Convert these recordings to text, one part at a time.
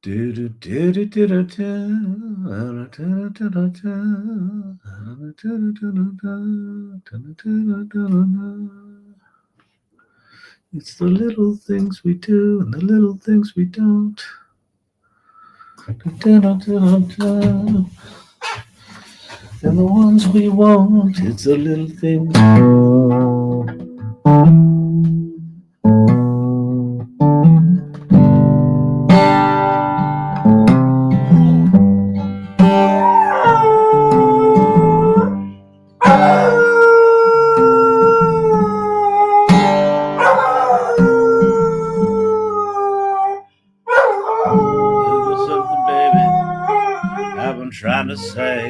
It's the little things we do and the little things we don't. And the ones we won't, it's the little things. Something, baby, I've been trying to say.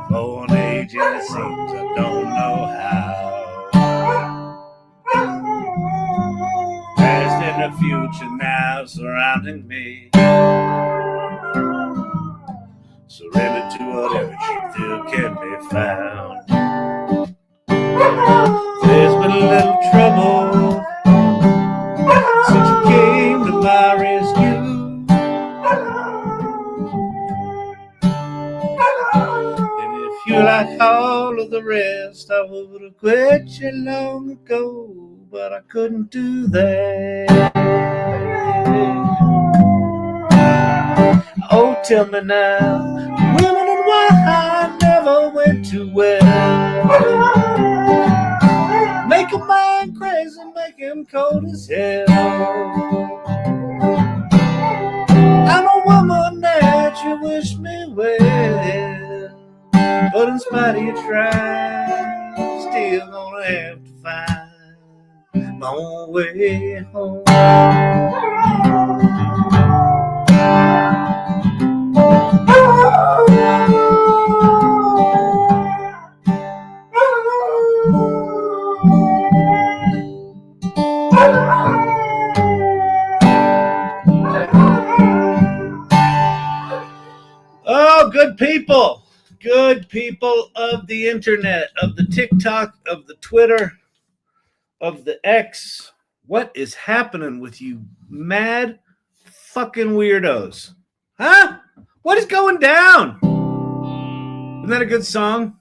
For an age, and it seems I don't know how. Past and the future now surrounding me. Surrender to whatever you feel can be found. There's been a little trouble since you came to my rescue. And if you're like all of the rest, I would have quit you long ago, but I couldn't do that. Oh, tell me now, women and why I never went too well. Make a mind crazy, make him cold as hell. I'm a woman that you wish me well, but in spite of your trying, still gonna have to find my own way home. Oh, good people of the internet, of the TikTok, of the Twitter, of the X. What is happening with you mad fucking weirdos? Huh? What is going down? Isn't that a good song?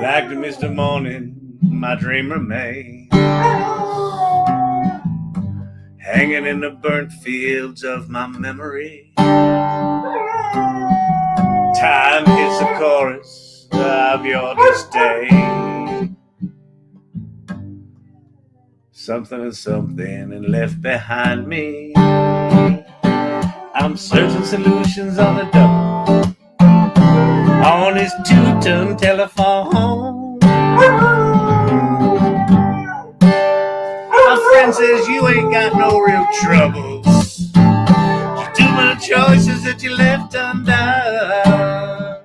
Like the mist of morning, my dream remains, hanging in the burnt fields of my memory. Time hits the chorus of your disdain. Something is something and left behind me. I'm searching solutions on the double, on his 2-ton telephone. My friend says you ain't got no real troubles. Just too many choices that you left undone.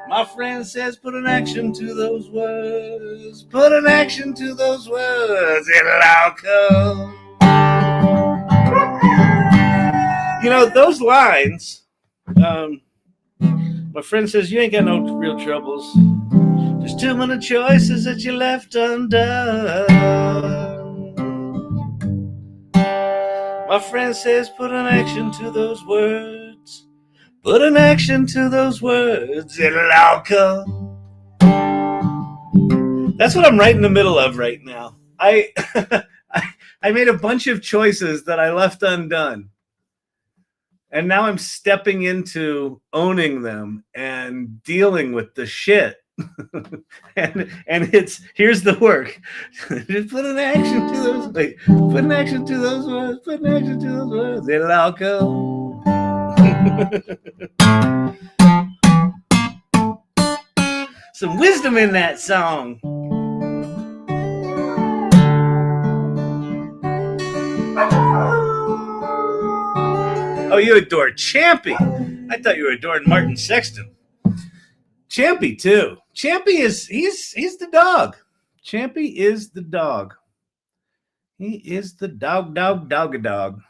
My friend says put an action to those words. Put an action to those words. It'll all come. You know, those lines, my friend says you ain't got no real troubles. Just too many choices that you left undone. My friend says put an action to those words. Put an action to those words. It'll all come. That's what I'm right in the middle of right now. I made a bunch of choices that I left undone. And now I'm stepping into owning them and dealing with the shit. and it's here's the work. Just put an action to those. Like, put an action to those words. Put an action to those words. It'll all come. Some wisdom in that song. Oh, you adore Champy. I thought you were adoring Martin Sexton. Champy too. Champy is he's the dog. Champy is the dog. He is the dog.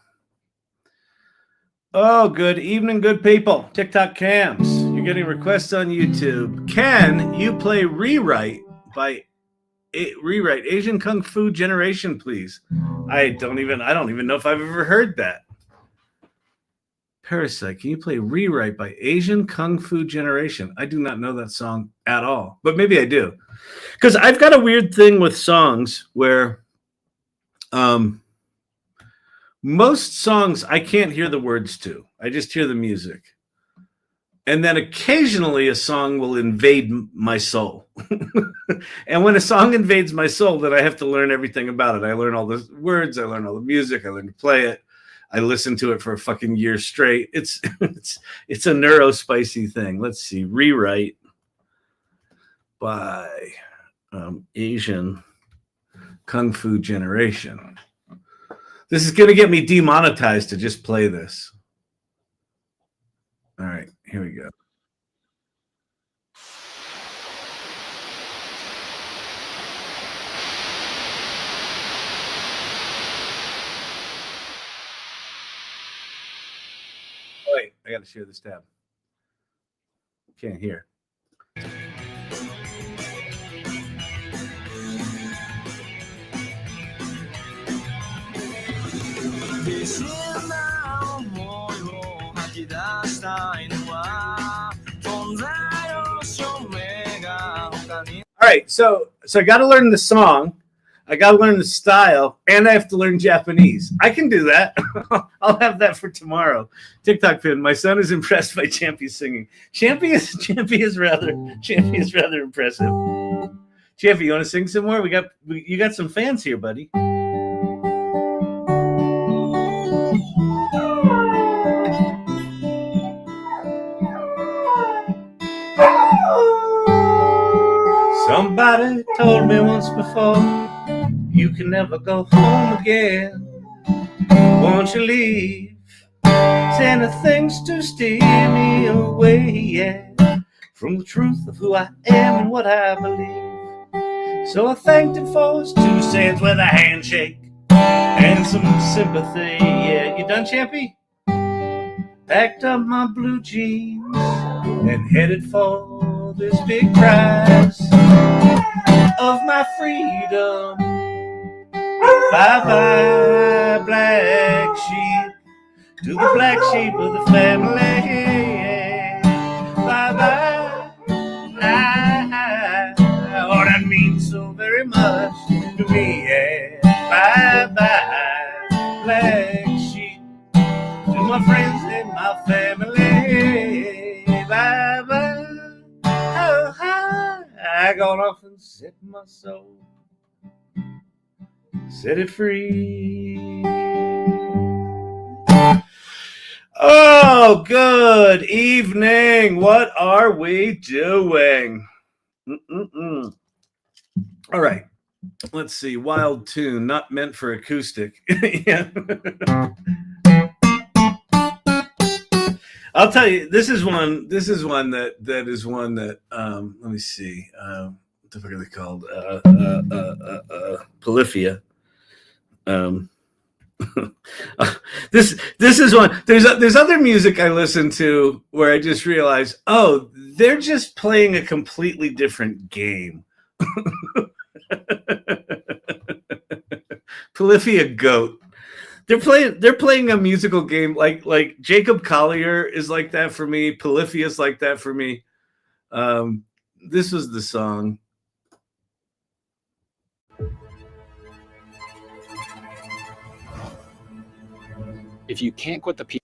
Oh, good evening, good people. TikTok cams. You're getting requests on YouTube. Can you play Rewrite by rewrite Asian Kung Fu Generation, please. I don't even know if I've ever heard that. Parasite, can you play Rewrite by Asian Kung Fu Generation? I do not know that song at all, but maybe I do. Because I've got a weird thing with songs where most songs I can't hear the words to. I just hear the music. And then occasionally a song will invade my soul. And when a song invades my soul, then I have to learn everything about it. I learn all the words, I learn all the music, I learn to play it. I listened to it for a fucking year straight. It's a Neurospicy thing. Let's see. Rewrite by Asian Kung Fu Generation. This is going to get me demonetized to just play this. All right, here we go. Wait, I got to share this tab. Can't hear. All right, so I got to learn the song, I got to learn the style, and I have to learn Japanese. I can do that. I'll have that for tomorrow. TikTok pin. My son is impressed by Champy's singing. Champy is rather impressive. Champy, you want to sing some more? You got some fans here, buddy. Somebody told me once before, you can never go home again. Won't you leave? Send things to steer me away, yeah, from the truth of who I am and what I believe. So I thanked him for his 2 cents with a handshake and some sympathy. Yeah, you done, Champy? Packed up my blue jeans and headed for this big prize of my freedom. Bye-bye, black sheep, to the black sheep of the family. Bye-bye, oh, that means so very much to me, yeah. Bye-bye, black sheep, to my friends and my family. Bye-bye, oh, I gone off and set my soul, set it free. Oh, good evening. What are we doing? All right. Let's see. Wild tune, not meant for acoustic. Yeah. I'll tell you, this is one that let me see. What the fuck are they called? Polyphia. This is one. There's other music I listen to where I just realize, oh, they're just playing a completely different game. Polyphia goat. They're playing a musical game like Jacob Collier is like that for me. Polyphia is like that for me. This was the song. If you can't quit the people.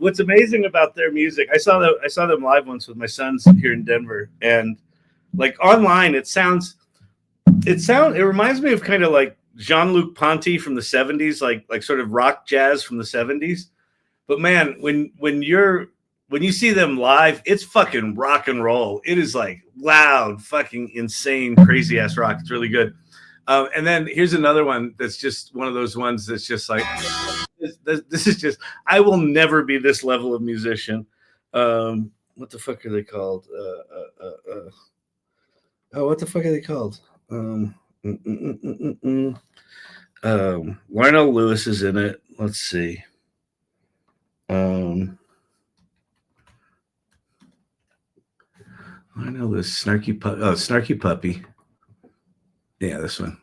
what's amazing about their music, I saw them live once with my sons here in Denver, and like online, it reminds me of kind of like Jean-Luc Ponty from the 70s, like sort of rock jazz from the 70s. But man, when you see them live, it's fucking rock and roll. It is like loud, fucking insane, crazy ass rock. It's really good. And then here's another one that's just one of those ones that's just like, this is just, I will never be this level of musician. What the fuck are they called? What the fuck are they called? Lionel Lewis is in it. Let's see. I know this Snarky Puppy. Yeah, this one.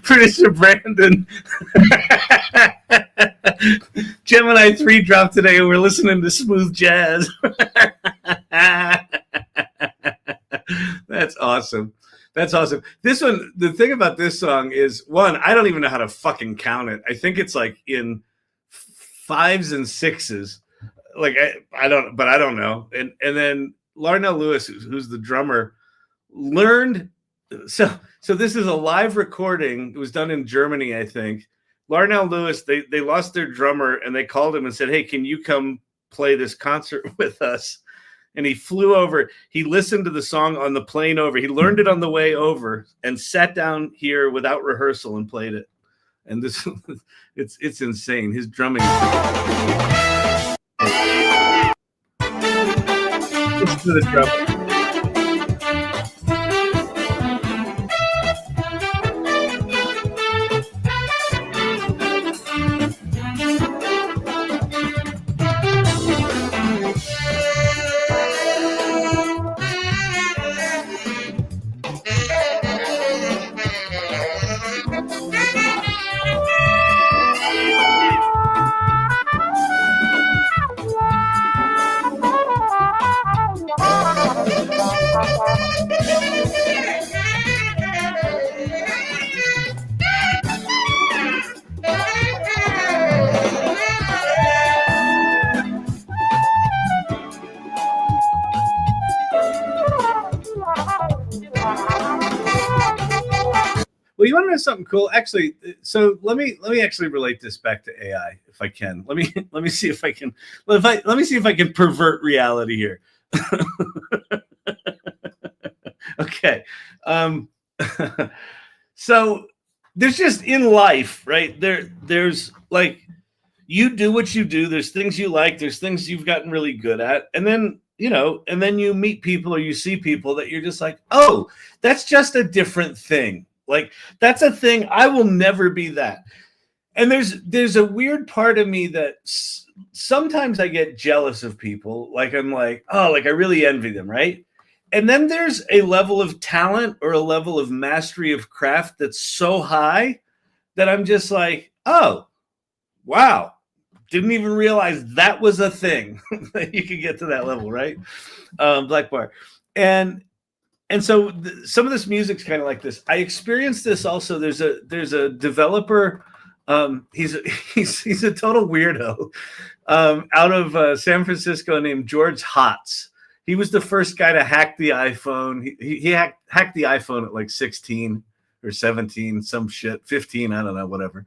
Producer Brandon. Gemini 3 dropped today and we're listening to smooth jazz. That's awesome. That's awesome. This one, the thing about this song is, one, I don't even know how to fucking count it. I think it's like in 5s and 6s. Like I don't know. And then Larnell Lewis, who's the drummer, learned. So this is a live recording. It was done in Germany, I think. Larnell Lewis, they lost their drummer and they called him and said, "Hey, can you come play this concert with us?" And he flew over. He listened to the song on the plane over. He learned it on the way over and sat down here without rehearsal and played it. And this, it's insane. His drumming. Listen to the drum. Well, you want to know something cool? Actually, so let me actually relate this back to AI, if I can. Let me see if I can. Let me see if I can pervert reality here. Okay. So there's just in life, right? There's like, you do what you do. There's things you like. There's things you've gotten really good at, and then you meet people or you see people that you're just like, oh, that's just a different thing. Like, that's a thing. I will never be that. And there's a weird part of me that sometimes I get jealous of people. Like, I'm like, oh, like I really envy them, right? And then there's a level of talent or a level of mastery of craft that's so high that I'm just like, oh, wow. Didn't even realize that was a thing that you could get to that level, right? Black Bar. And so some of this music's kind of like this. I experienced this also. There's a developer. He's a total weirdo out of San Francisco named George Hotz. He was the first guy to hack the iPhone. He hacked the iPhone at like 16 or 17, some shit, 15, I don't know, whatever.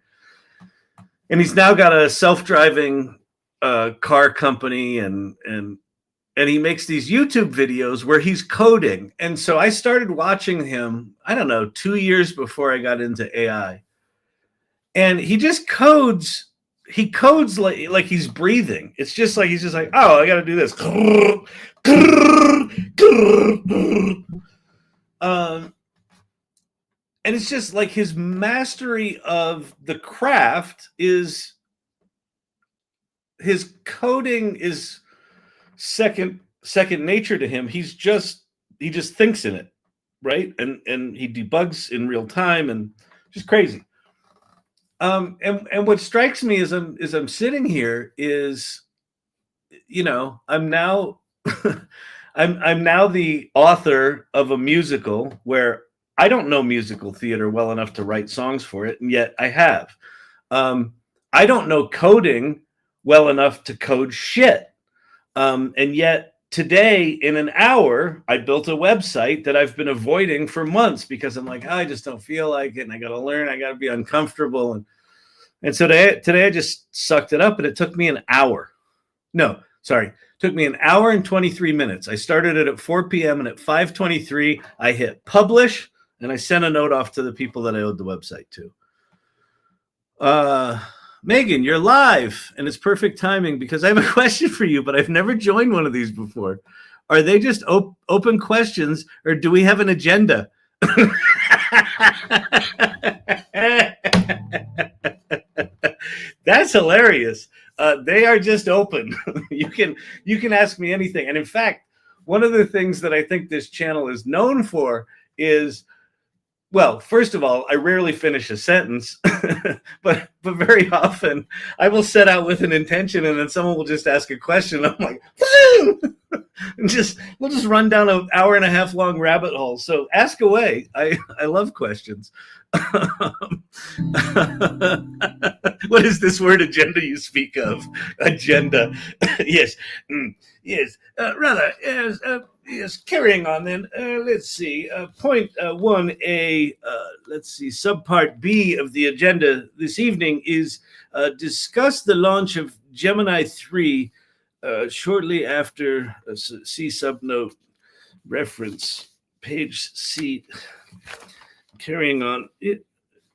And he's now got a self-driving car company and he makes these YouTube videos where he's coding. And so I started watching him, I don't know, 2 years before I got into AI. And he just codes he codes like he's breathing. It's just like he's just like, oh, I got to do this. And it's just like his mastery of the craft is, his coding is second nature to him. He just thinks in it, right? And he debugs in real time, and just crazy. And what strikes me as I'm sitting here is, you know, I'm now I'm now the author of a musical where I don't know musical theater well enough to write songs for it, and yet I have. I don't know coding well enough to code shit. And yet today, in an hour, I built a website that I've been avoiding for months because I'm like, oh, I just don't feel like it, and I got to learn, I got to be uncomfortable. And so today I just sucked it up, and it took me an hour. No, sorry. It took me an hour and 23 minutes. I started it at 4 p.m. and at 5:23, I hit publish, and I sent a note off to the people that I owed the website to. Megan, you're live, and it's perfect timing because I have a question for you, but I've never joined one of these before. Are they just open questions, or do we have an agenda? That's hilarious. They are just open. You can ask me anything. And in fact, one of the things that I think this channel is known for is, well, first of all, I rarely finish a sentence, but very often I will set out with an intention, and then someone will just ask a question. I'm like, and we'll just run down an hour and a half long rabbit hole. So ask away. I love questions. What is this word agenda you speak of? Agenda. Yes. Yes. Rather, yes, carrying on then. Let's see. Point 1A, let's see. Subpart B of the agenda this evening is discuss the launch of Gemini 3 shortly after, see subnote reference, page C. Carrying on.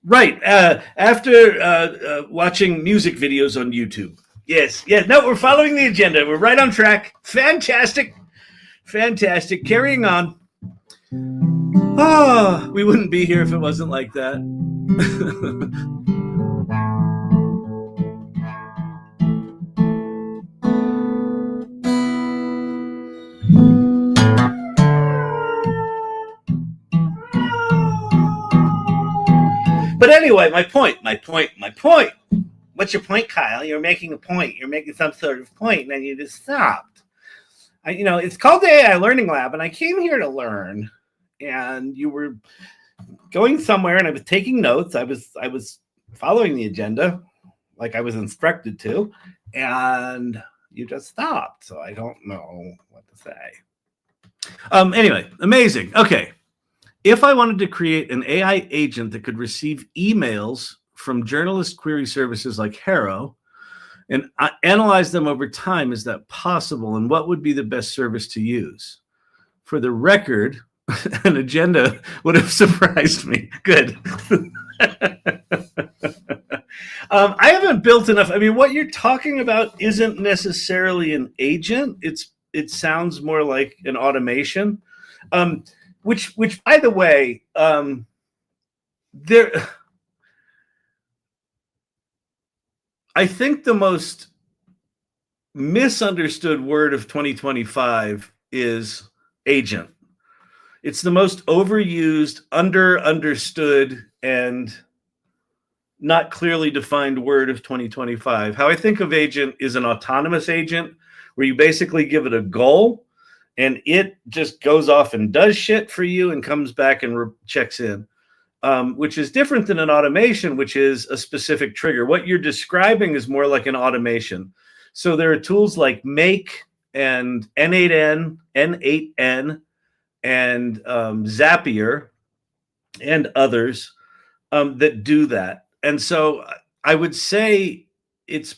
Right. After watching music videos on YouTube. Yes. Yeah. No, we're following the agenda. We're right on track. Fantastic. Fantastic. Carrying on. Oh, we wouldn't be here if it wasn't like that. But anyway, my point. What's your point, Kyle? You're making a point. You're making some sort of point, and then you just stopped. It's called the AI Learning Lab, and I came here to learn. And you were going somewhere, and I was taking notes. I was following the agenda, like I was instructed to, and you just stopped. So I don't know what to say. Anyway, amazing. Okay. If I wanted to create an AI agent that could receive emails from journalist query services like Harrow and analyze them over time, is that possible? And what would be the best service to use? For the record, an agenda would have surprised me. Good. I haven't built enough. I mean, what you're talking about isn't necessarily an agent. It sounds more like an automation. Which, by the way, I think the most misunderstood word of 2025 is agent. It's the most overused, understood, and not clearly defined word of 2025. How I think of agent is an autonomous agent where you basically give it a goal, and it just goes off and does shit for you and comes back and checks in, which is different than an automation, which is a specific trigger. What you're describing is more like an automation. So there are tools like Make and N8N, N8N, and Zapier, and others that do that. And so I would say it's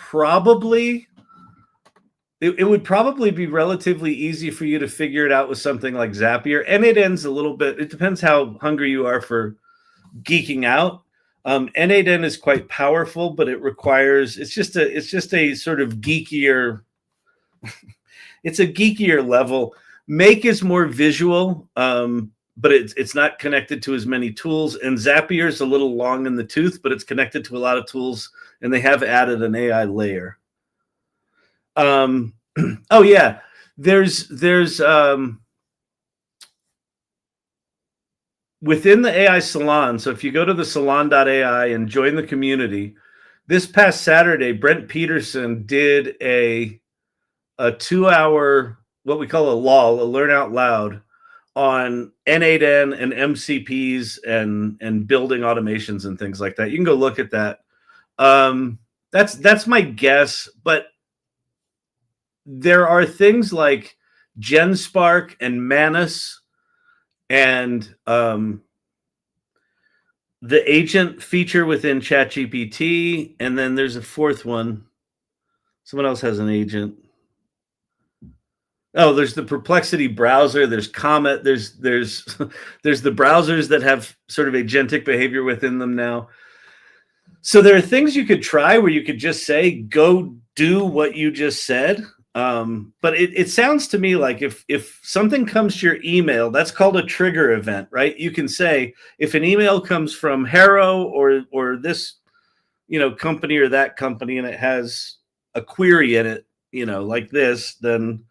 probably... It would probably be relatively easy for you to figure it out with something like Zapier. And it ends a little bit. It depends how hungry you are for geeking out. N8N is quite powerful, but it requires, it's just a sort of geekier, it's a geekier level. Make is more visual, but it's not connected to as many tools. And Zapier is a little long in the tooth, but it's connected to a lot of tools, and they have added an AI layer. Oh yeah, there's within the AI Salon. So if you go to the salon.ai and join the community, this past Saturday, Brent Peterson did a 2-hour, what we call a LOL, a learn out loud, on N8N and MCPs and building automations and things like that. You can go look at that. That's my guess, but there are things like GenSpark and Manus and the agent feature within ChatGPT, and then there's a fourth one. Someone else has an agent. Oh, there's the Perplexity browser. There's Comet. There's the browsers that have sort of agentic behavior within them now. So there are things you could try where you could just say, go do what you just said. But it sounds to me like if something comes to your email, that's called a trigger event, right? You can say, if an email comes from Harrow or this, company or that company, and it has a query in it, like this, then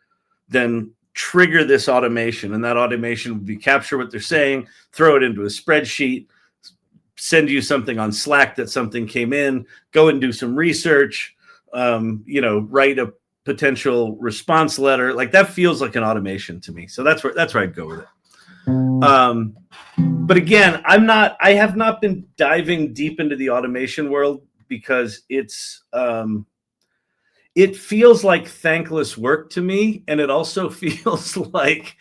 trigger this automation, and that automation will be capture what they're saying, throw it into a spreadsheet, send you something on Slack that something came in, go and do some research, write a potential response letter. Like, that feels like an automation to me. So that's where I'd go with it. But again, I have not been diving deep into the automation world because it feels like thankless work to me. And it also feels like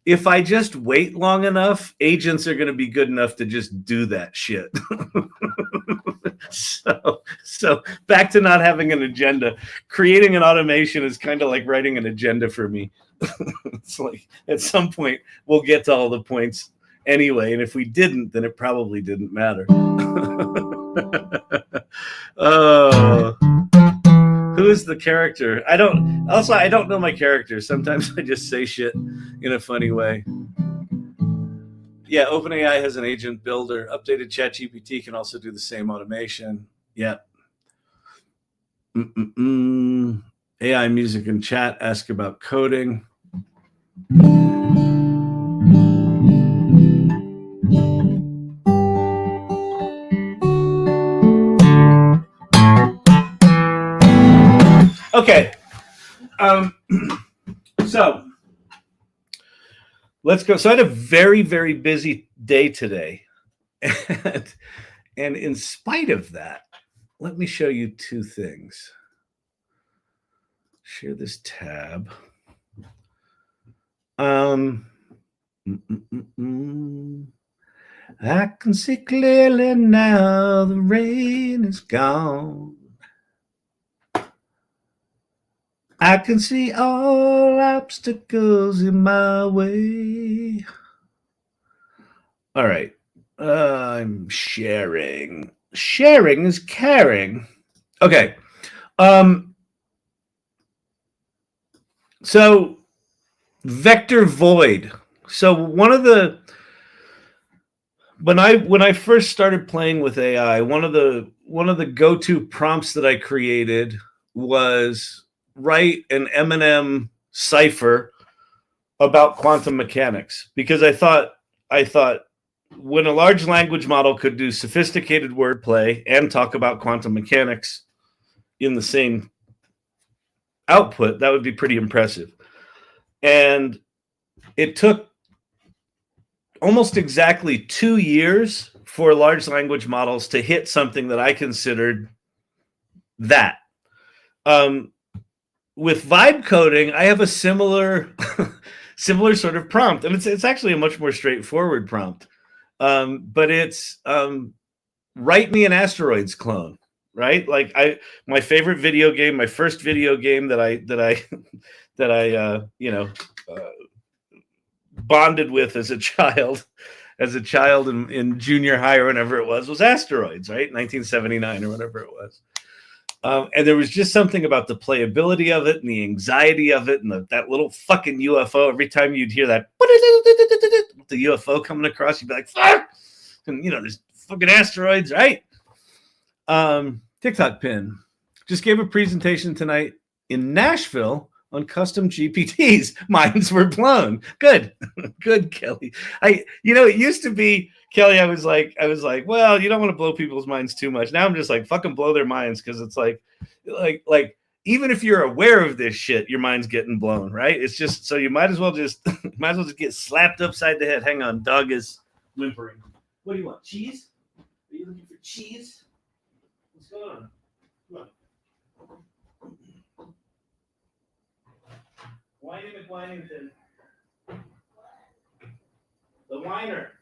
if I just wait long enough, agents are going to be good enough to just do that shit. So back to not having an agenda. Creating an automation is kind of like writing an agenda for me. It's like at some point we'll get to all the points anyway, and if we didn't, then it probably didn't matter. Who is the character? I don't know my character. Sometimes I just say shit in a funny way. Yeah, OpenAI has an agent builder. Updated ChatGPT can also do the same automation. Yeah. AI music and chat ask about coding. Okay. So let's go. So I had a very, very busy day today. And in spite of that, let me show you two things. Share this tab. I can see clearly now the rain is gone. I can see all obstacles in my way. All right. I'm sharing. Sharing is caring. Okay. So vector void. So one of the when I first started playing with AI, one of the go-to prompts that I created was write an Eminem cipher about quantum mechanics, because I thought when a large language model could do sophisticated wordplay and talk about quantum mechanics in the same output, that would be pretty impressive. And it took almost exactly 2 years for large language models to hit something that I considered that. With vibe coding, I have a similar sort of prompt, and it's actually a much more straightforward prompt. But it's write me an Asteroids clone, right? Like my favorite video game, my first video game that I bonded with as a child, as a child in junior high or whenever it was Asteroids, right? 1979 or whatever it was. And there was just something about the playability of it and the anxiety of it and that little fucking UFO. Every time you'd hear that, the UFO coming across, you'd be like, fuck! And, you know, there's fucking asteroids, right? TikTok pin. Just gave a presentation tonight in Nashville on custom GPTs. Minds were blown. Good. Good, Kelly. It used to be, Kelly, I was like, well, you don't want to blow people's minds too much. Now I'm just like, fucking blow their minds, because it's like even if you're aware of this shit, your mind's getting blown, right? It's just, so you might as well just get slapped upside the head. Hang on, dog is whimpering. What do you want? Cheese? Are you looking for cheese? What's going on? Come on. Whiny McWhinington. The whiner.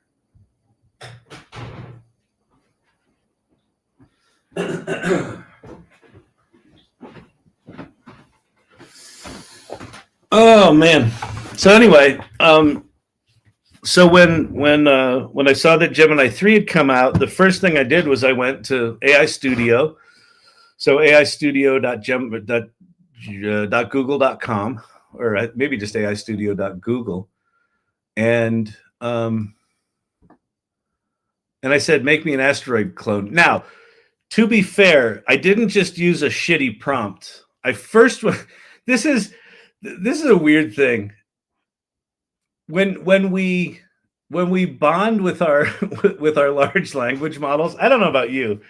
Oh man. So anyway, so when I saw that Gemini 3 had come out, the first thing I did was I went to AI Studio. So aistudio.google.com, or maybe just aistudio.google. And I said, make me an asteroid clone. Now, to be fair, I didn't just use a shitty prompt. This is a weird thing. When we bond with our with our large language models, I don't know about you,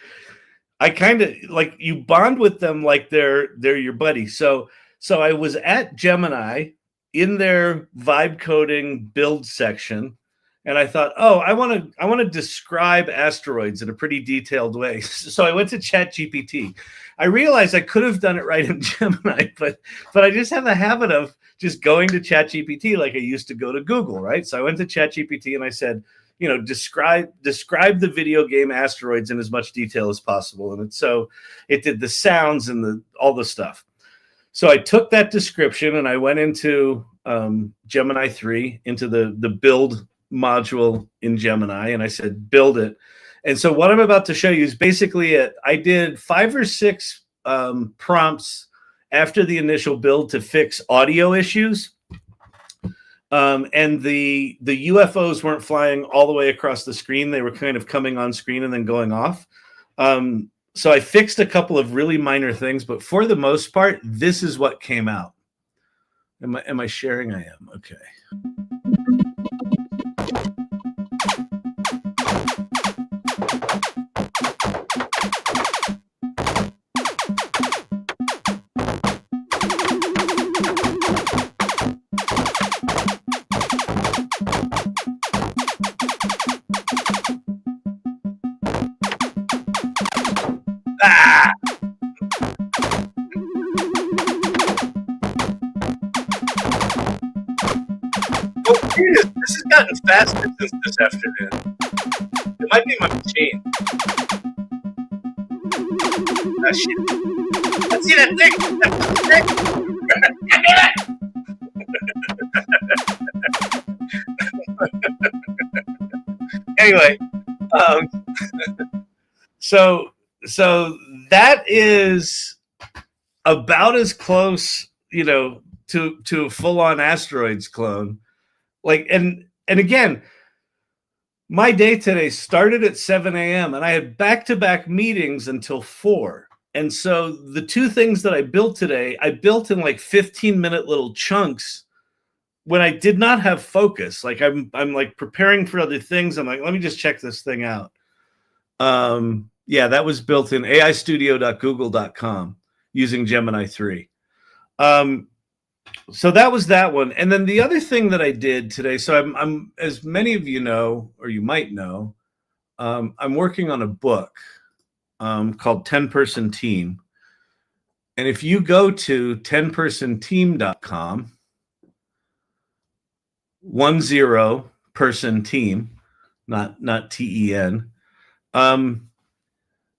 I kind of like, you bond with them like they're your buddy. So I was at Gemini in their vibe coding build section, and I thought, oh, I want to describe asteroids in a pretty detailed way. So I went to Chatgpt. I realized I could have done it right in Gemini, but I just have a habit of just going to Chatgpt like I used to go to Google, right? So I went to Chatgpt and I said, you know, describe the video game Asteroids in as much detail as possible. And so it did the sounds and all the stuff. So I took that description and I went into Gemini 3, into the build module in Gemini, and I said, build it. And so what I'm about to show you is basically it. I did 5 or 6 prompts after the initial build to fix audio issues. And the UFOs weren't flying all the way across the screen. They were kind of coming on screen and then going off. So I fixed a couple of really minor things, but for the most part, this is what came out. Am I sharing? I am. Okay. Ah! Oh, this has gotten faster since this afternoon. It might be my machine. Oh, shit. Let's see that thing! Anyway, so that is about as close, you know, to a full-on Asteroids clone. Like, and again, my day today started at 7 a.m. and I had back-to-back meetings until 4. And so the 2 things that I built today, I built in like 15-minute little chunks when I did not have focus. Like I'm like preparing for other things. I'm like, let me just check this thing out. Yeah, that was built in aistudio.google.com using Gemini 3. So that was that one. And then the other thing that I did today, so I'm as many of you know, or you might know, I'm working on a book called 10-Person Team. And if you go to 10personteam.com, 10-person team, not TEN,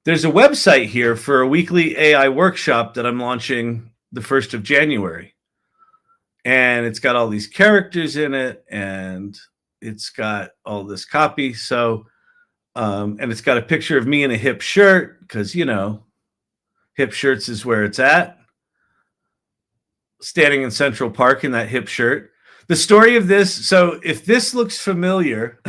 there's a website here for a weekly AI workshop that I'm launching the 1st of January. And it's got all these characters in it, and it's got all this copy. So, and it's got a picture of me in a hip shirt because, you know, hip shirts is where it's at. Standing in Central Park in that hip shirt. The story of this, so if this looks familiar,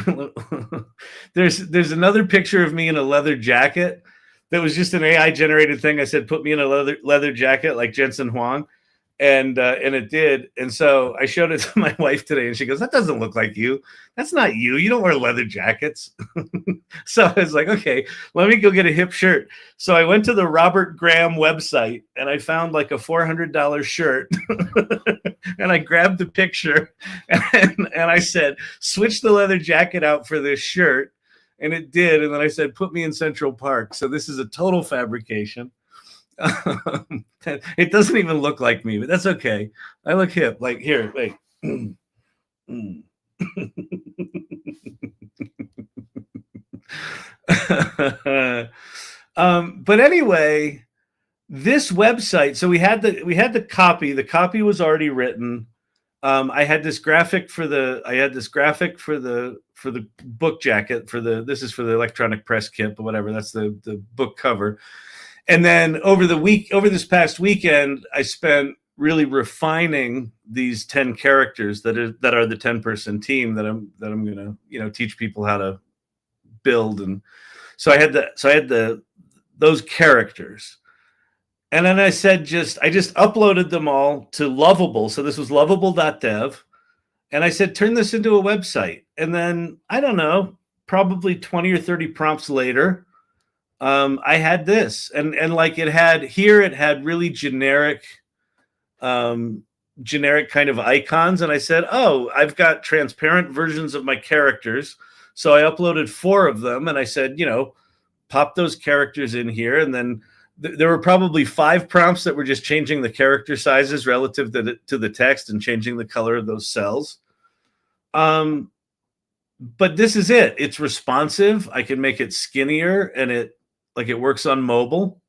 there's another picture of me in a leather jacket that was just an AI generated thing. I said, put me in a leather jacket like Jensen Huang. And it did. And so I showed it to my wife today and she goes, that doesn't look like you. That's not you. You don't wear leather jackets. So I was like, okay, let me go get a hip shirt. So I went to the Robert Graham website and I found like a $400 shirt and I grabbed the picture and I said, switch the leather jacket out for this shirt. And it did. And then I said, put me in Central Park. So this is a total fabrication. It doesn't even look like me, but that's okay. I look hip. Like here, wait. But anyway, this website. So we had the copy. The copy was already written. I had this graphic for the book jacket this is for the electronic press kit, but whatever. That's the book cover. And then over this past weekend, I spent really refining these 10 characters that are the 10-person team that I'm gonna, you know, teach people how to build. And so I had those characters. And then I just uploaded them all to Lovable. So this was lovable.dev. And I said, turn this into a website. And then, I don't know, probably 20 or 30 prompts later, I had this, and like it had really generic kind of icons. And I said, oh, I've got transparent versions of my characters. So I uploaded 4 of them and I said, you know, pop those characters in here. And then there were probably 5 prompts that were just changing the character sizes relative to the text and changing the color of those cells. But this is it. It's responsive. I can make it skinnier and it works on mobile.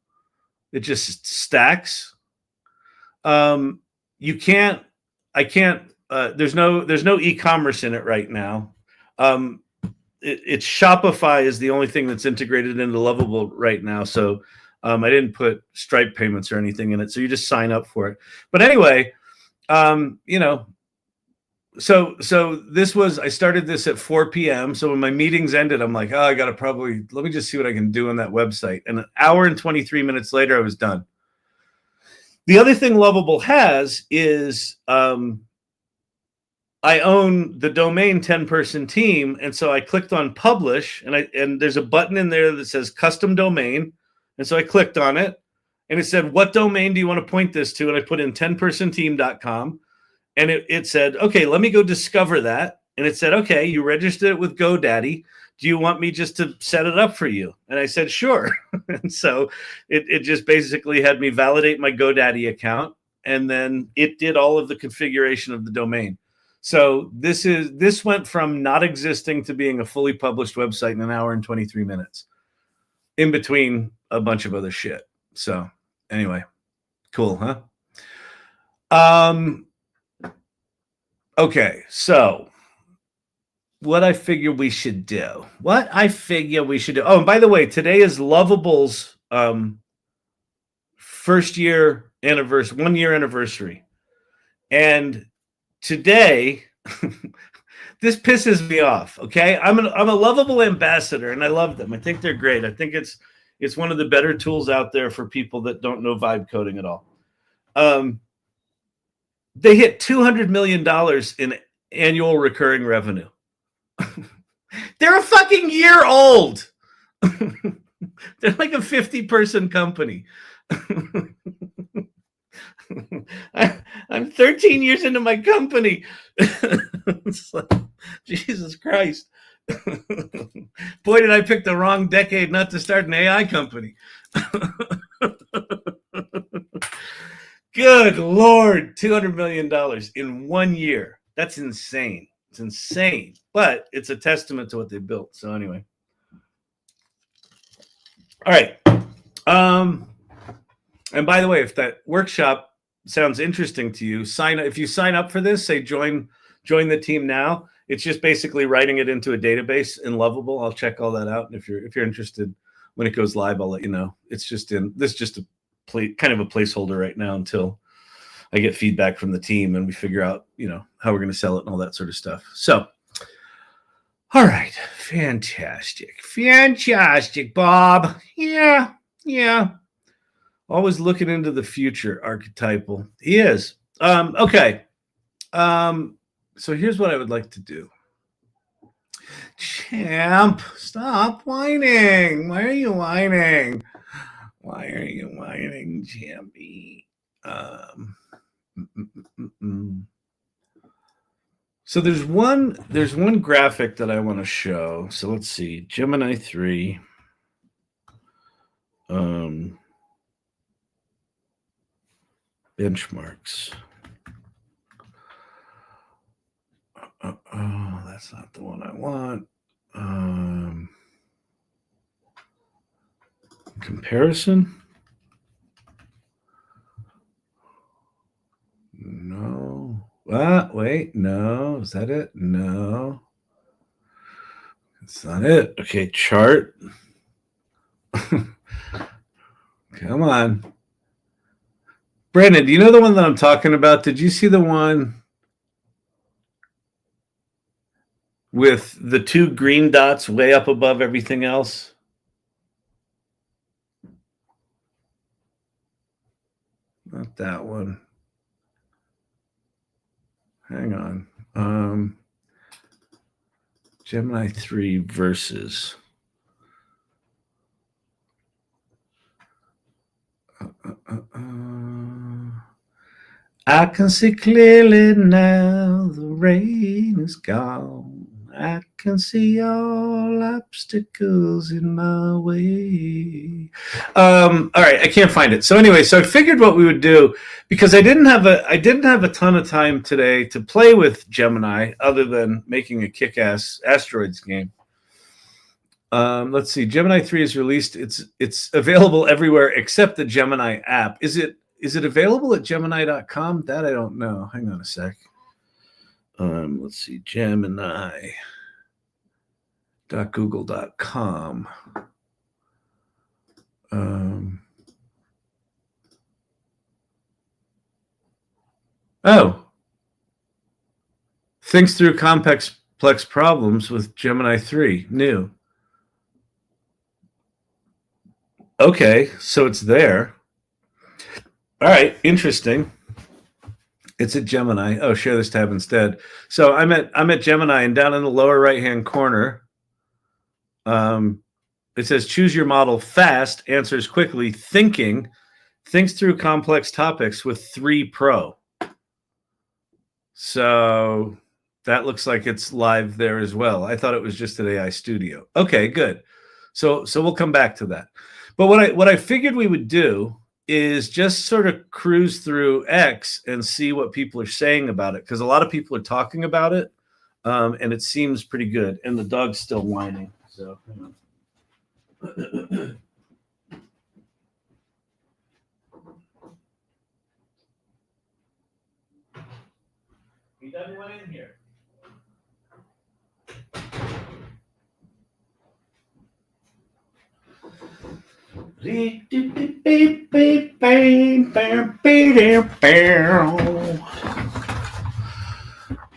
It just stacks. There's no e-commerce in it right now. It's Shopify is the only thing that's integrated into Lovable right now. So I didn't put Stripe payments or anything in it. So you just sign up for it. But anyway, you know, so I started this at 4 p.m. So when my meetings ended, I'm like, oh, I got to let me just see what I can do on that website. And an hour and 23 minutes later, I was done. The other thing Lovable has is I own the domain 10-person team. And so I clicked on publish and there's a button in there that says custom domain. And so I clicked on it and it said, what domain do you want to point this to? And I put in 10personteam.com. And it said, okay, let me go discover that. And it said, okay, you registered it with GoDaddy. Do you want me just to set it up for you? And I said, sure. And so it just basically had me validate my GoDaddy account. And then it did all of the configuration of the domain. So this went from not existing to being a fully published website in an hour and 23 minutes in between a bunch of other shit. So anyway, cool, huh? Okay, so what I figure we should do. Oh, and by the way, today is Lovable's 1-year anniversary. And today, this pisses me off, okay? I'm a Lovable ambassador, and I love them. I think they're great. I think it's one of the better tools out there for people that don't know vibe coding at all. They hit $200 million in annual recurring revenue. They're a fucking year old. They're like a 50-person company. I'm 13 years into my company. It's like, Jesus Christ. Boy, did I pick the wrong decade not to start an AI company. Good Lord, $200 million in 1 year. That's insane. It's insane, but it's a testament to what they built. So anyway. All right. And by the way, if that workshop sounds interesting to you, if you sign up for this, say join the team now. It's just basically writing it into a database in Lovable. I'll check all that out. And if you're interested, when it goes live, I'll let you know. It's just just a kind of a placeholder right now until I get feedback from the team and we figure out, how we're going to sell it and all that sort of stuff. So, all right. Fantastic, Bob. Yeah. Always looking into the future, archetypal. He is. Okay. So here's what I would like to do. Champ, stop whining. Why are you whining? Champy? So there's one graphic that I want to show. So let's see. Gemini 3. Benchmarks. Oh, that's not the one I want. Comparison? No. Wait, no. Is that it? No. That's not it. Okay, chart. Come on. Brandon, do you know the one that I'm talking about? Did you see the one with the 2 green dots way up above everything else? Not that one. Hang on. Gemini 3 versus. I can see clearly now, the rain is gone. I can see all obstacles in my way. All right, I can't find it. So anyway, I figured what we would do, because I didn't have a ton of time today to play with Gemini other than making a kick-ass Asteroids game. Let's see. Gemini 3 is released. It's available everywhere except the Gemini app. Is it available at Gemini.com? That I don't know. Hang on a sec. Let's see. Gemini.google.com. Thinks through complex problems with Gemini 3. New. Okay, so it's there. All right, interesting. It's at Gemini. Oh, share this tab instead. So I'm at Gemini, and down in the lower right-hand corner, it says choose your model fast, answers quickly, thinks through complex topics with 3 Pro. So that looks like it's live there as well. I thought it was just at AI Studio. Okay, good. So we'll come back to that. But what I figured we would do is just sort of cruise through X and see what people are saying about it, because a lot of people are talking about it, and it seems pretty good. And the dog's still whining. So hang on. He doesn't want in here.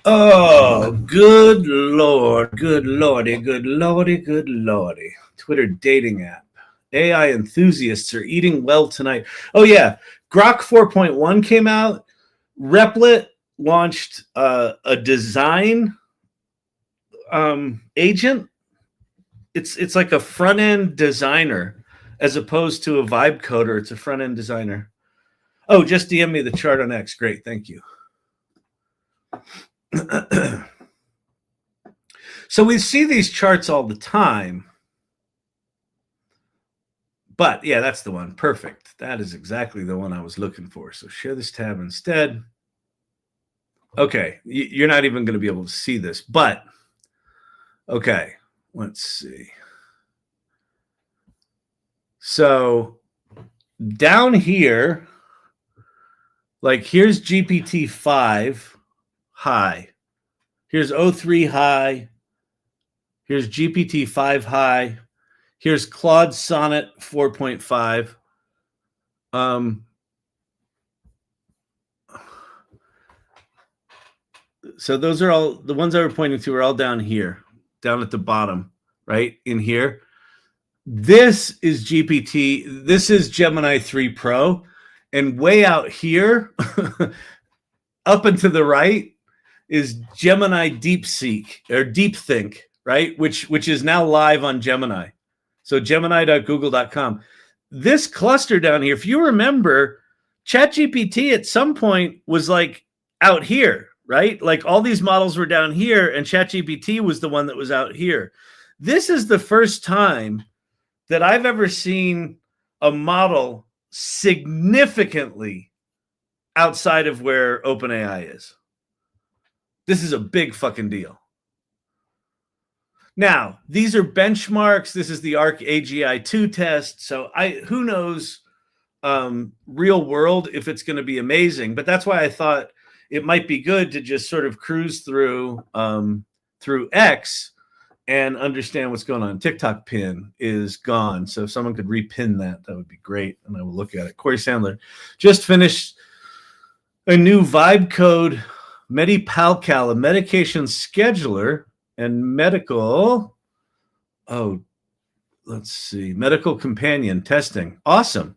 Oh, good Lord, good Lordy, good Lordy, good Lordy. Twitter dating app. AI enthusiasts are eating well tonight. Oh, yeah. Grok 4.1 came out. Replit launched a design agent. It's like a front-end designer as opposed to a vibe coder. It's a front-end designer. Oh, just DM me the chart on X. Great, thank you. So we see these charts all the time. But yeah, that's the one. Perfect. That is exactly the one I was looking for. So share this tab instead. Okay, you're not even going to be able to see this, but okay, let's see. So down here, like here's GPT-5 high. Here's O3 high. Here's GPT-5 high. Here's Claude Sonnet 4.5. So those are all, the ones I were pointing to are all down here, down at the bottom, right in here. This is GPT. This is Gemini 3 Pro. And way out here, up and to the right, is Gemini DeepSeek or DeepThink, right? Which is now live on Gemini. So gemini.google.com. This cluster down here, if you remember, ChatGPT at some point was like out here, right? Like all these models were down here and ChatGPT was the one that was out here. This is the first time that I've ever seen a model significantly outside of where OpenAI is. This is a big fucking deal. Now, these are benchmarks. This is the ARC AGI2 test. So who knows real world if it's going to be amazing. But that's why I thought it might be good to just sort of cruise through X and understand what's going on. TikTok pin is gone. So if someone could repin that, that would be great. And I will look at it. Corey Sandler just finished a new vibe code MediPalCal, a medication scheduler and medical, let's see, medical companion testing. Awesome.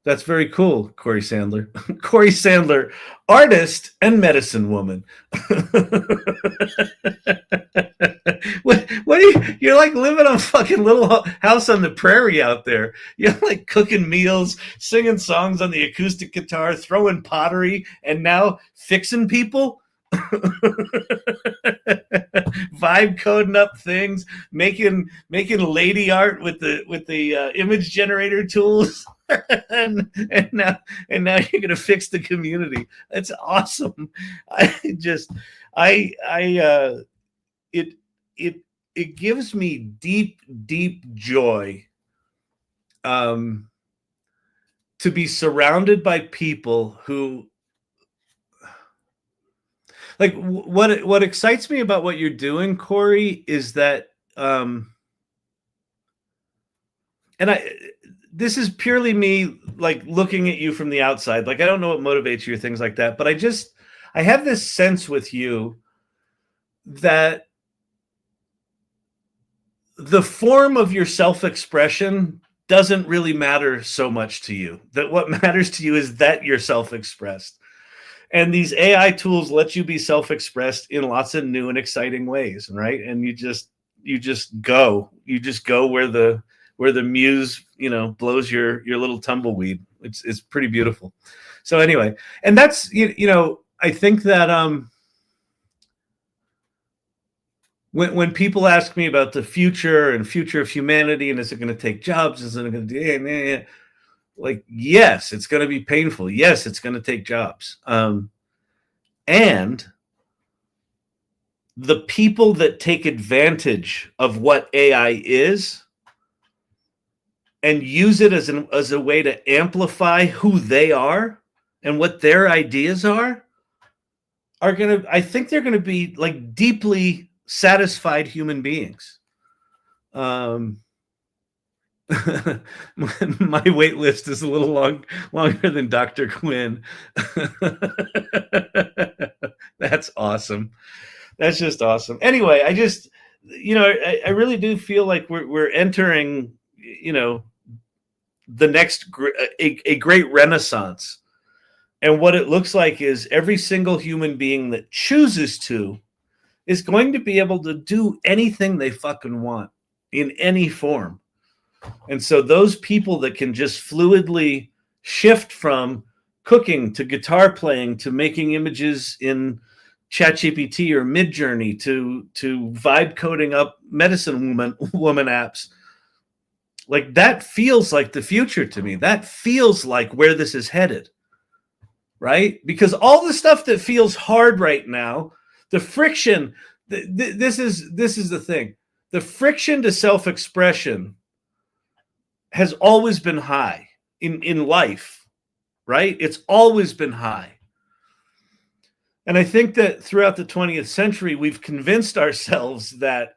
That's very cool, Corey Sandler. Corey Sandler, artist and medicine woman. what are you're like living on fucking Little House on the Prairie out there. You're like cooking meals, singing songs on the acoustic guitar, throwing pottery, and now fixing people. Vibe coding up things, making lady art with the image generator tools. and now you're gonna fix the community. That's awesome. It gives me deep joy to be surrounded by people who, like, what excites me about what you're doing, Corey, is that this is purely me, like, looking at you from the outside. Like, I don't know what motivates you or things like that, but I have this sense with you that the form of your self-expression doesn't really matter so much to you. That what matters to you is that you're self-expressed. And these AI tools let you be self-expressed in lots of new and exciting ways, right? And you just go where the muse, blows your little tumbleweed. It's pretty beautiful. So anyway, and that's, I think that when people ask me about the future and future of humanity, and is it going to take jobs? Is it going to do, like, yes, it's going to be painful. Yes, it's going to take jobs. And the people that take advantage of what AI is and use it as a way to amplify who they are and what their ideas are going to, I think they're going to be like deeply satisfied human beings. My wait list is a little longer than Dr. Quinn. That's awesome. That's just awesome. Anyway, I just, I really do feel like we're entering, the next a great renaissance. And what it looks like is every single human being that chooses to is going to be able to do anything they fucking want in any form. And so those people that can just fluidly shift from cooking to guitar playing to making images in ChatGPT or Midjourney to vibe coding up medicine woman apps, like, that feels like the future to me. That feels like where this is headed, right? Because all the stuff that feels hard right now, the friction, this is the thing. The friction to self-expression has always been high in life, right? It's always been high. And I think that throughout the 20th century, we've convinced ourselves that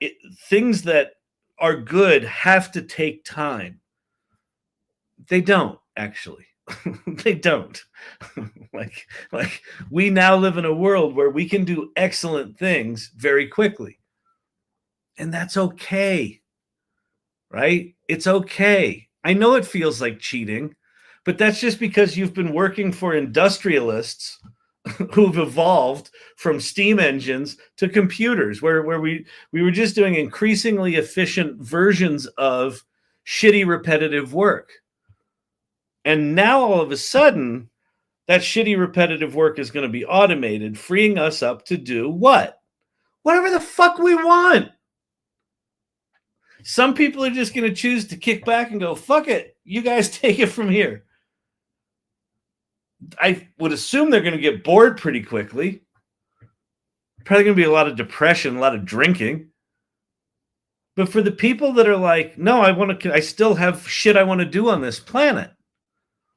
things that are good have to take time. They don't, actually. They don't. like we now live in a world where we can do excellent things very quickly. And that's okay. Right? It's okay. I know it feels like cheating, but that's just because you've been working for industrialists who've evolved from steam engines to computers, where we were just doing increasingly efficient versions of shitty repetitive work. And now all of a sudden, that shitty repetitive work is going to be automated, freeing us up to do what? Whatever the fuck we want. Some people are just going to choose to kick back and go, fuck it, you guys take it from here. I would assume they're going to get bored pretty quickly. Probably going to be a lot of depression, a lot of drinking. But for the people that are like, no, I still have shit I want to do on this planet,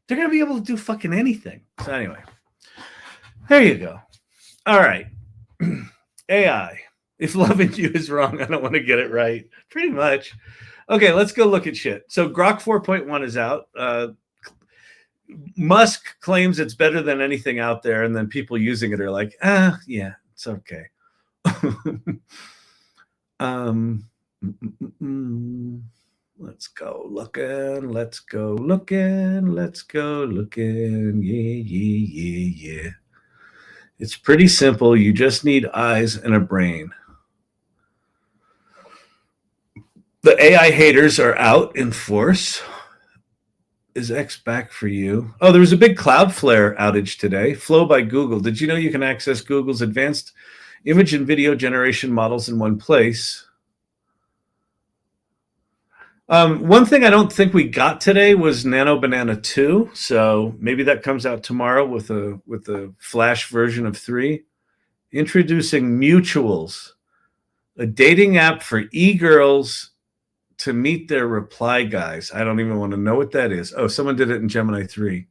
they're going to be able to do fucking anything. So anyway, there you go. All right. AI. If loving you is wrong, I don't want to get it right. Pretty much. Okay, let's go look at shit. So Grok 4.1 is out. Musk claims it's better than anything out there, and then people using it are like, yeah, it's okay. Let's go looking. Let's go looking. Let's go looking. Yeah. It's pretty simple. You just need eyes and a brain. The AI haters are out in force. Is X back for you? Oh, there was a big Cloudflare outage today. Flow by Google. Did you know you can access Google's advanced image and video generation models in one place? One thing I don't think we got today was Nano Banana 2. So maybe that comes out tomorrow with a flash version of 3. Introducing Mutuals, a dating app for e-girls to meet their reply guys. I don't even want to know what that is. Oh, someone did it in Gemini 3.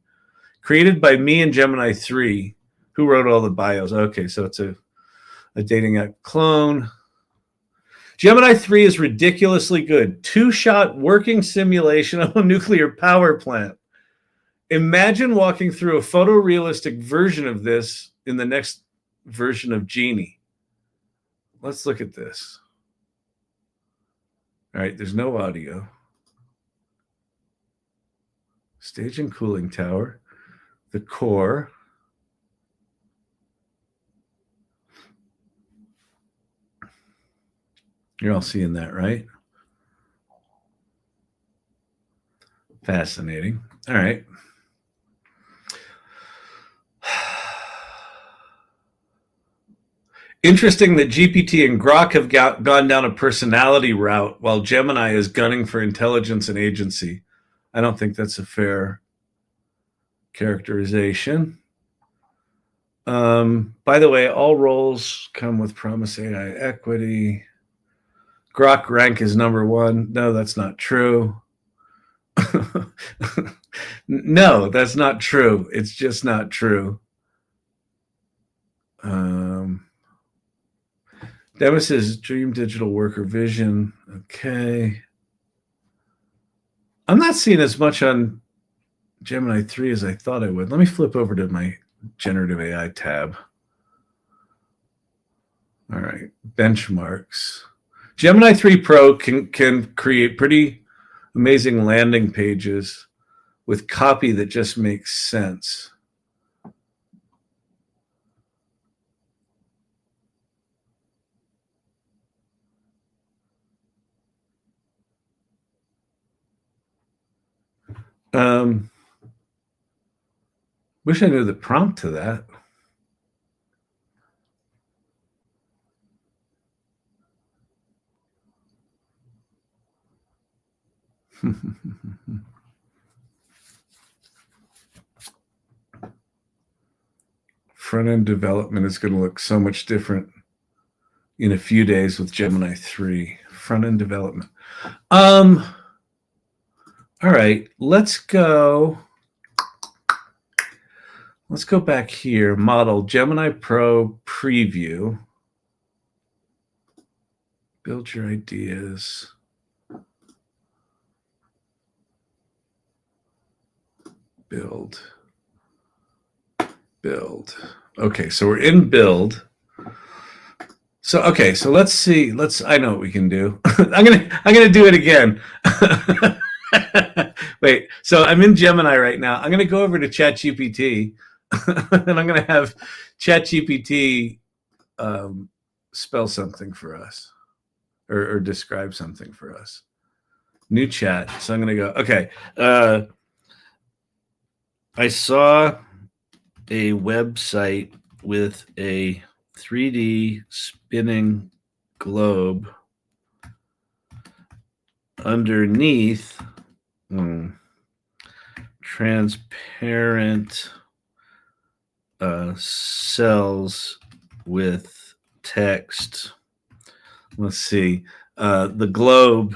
Created by me and Gemini 3. Who wrote all the bios? Okay, so it's a dating app clone. Gemini 3 is ridiculously good. 2-shot working simulation of a nuclear power plant. Imagine walking through a photorealistic version of this in the next version of Genie. Let's look at this. All right, there's no audio. Stage and cooling tower. The core. You're all seeing that, right? Fascinating. All right. Interesting that GPT and Grok have gone down a personality route while Gemini is gunning for intelligence and agency. I don't think that's a fair characterization. By the way, all roles come with Promise AI equity. Grok rank is number 1. No, that's not true. No, that's not true. It's just not true. Demis is Dream Digital Worker Vision. Okay. I'm not seeing as much on Gemini 3 as I thought I would. Let me flip over to my generative AI tab. All right. Benchmarks. Gemini 3 Pro can create pretty amazing landing pages with copy that just makes sense. Wish I knew the prompt to that. Front-end development is going to look so much different in a few days with Gemini 3. Front-end development. All right, let's go. Let's go back here. Model Gemini Pro preview. Build your ideas. Build. Okay, so we're in build. So okay, so let's see. I know what we can do. I'm gonna do it again. Wait, so I'm in Gemini right now. I'm gonna go over to ChatGPT, and I'm gonna have ChatGPT spell something for us, or describe something for us. New chat. So I'm gonna go. Okay. I saw a website with a 3D spinning globe underneath transparent cells with text. Let's see. The globe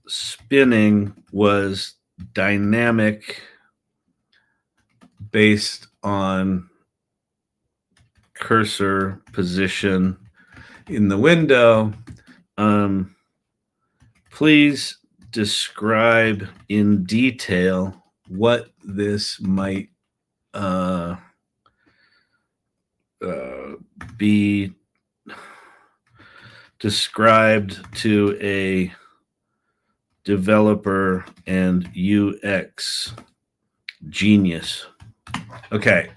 spinning was dynamic based on cursor position in the window. Please describe in detail what this might be described to a developer and UX genius. Okay,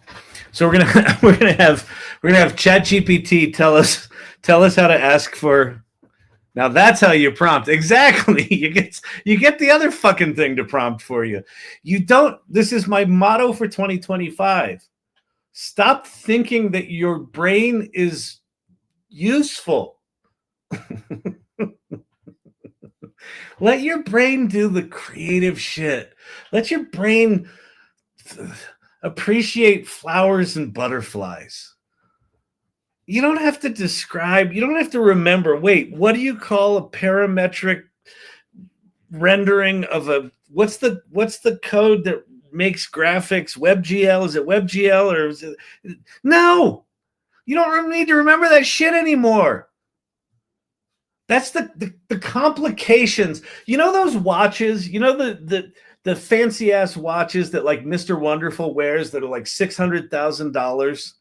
so we're gonna have ChatGPT tell us how to ask for. Now that's how you prompt. Exactly. You get the other fucking thing to prompt for you. You don't. This is my motto for 2025. Stop thinking that your brain is useful. Let your brain do the creative shit. Let your brain appreciate flowers and butterflies. You don't have to describe, you don't have to remember. Wait, what do you call a parametric rendering of a, what's the code that makes graphics? WebGL? Is it WebGL or is it? No, you don't need to remember that shit anymore. That's the complications. You know those watches, you know the fancy ass watches that like Mr. Wonderful wears that are like $600,000,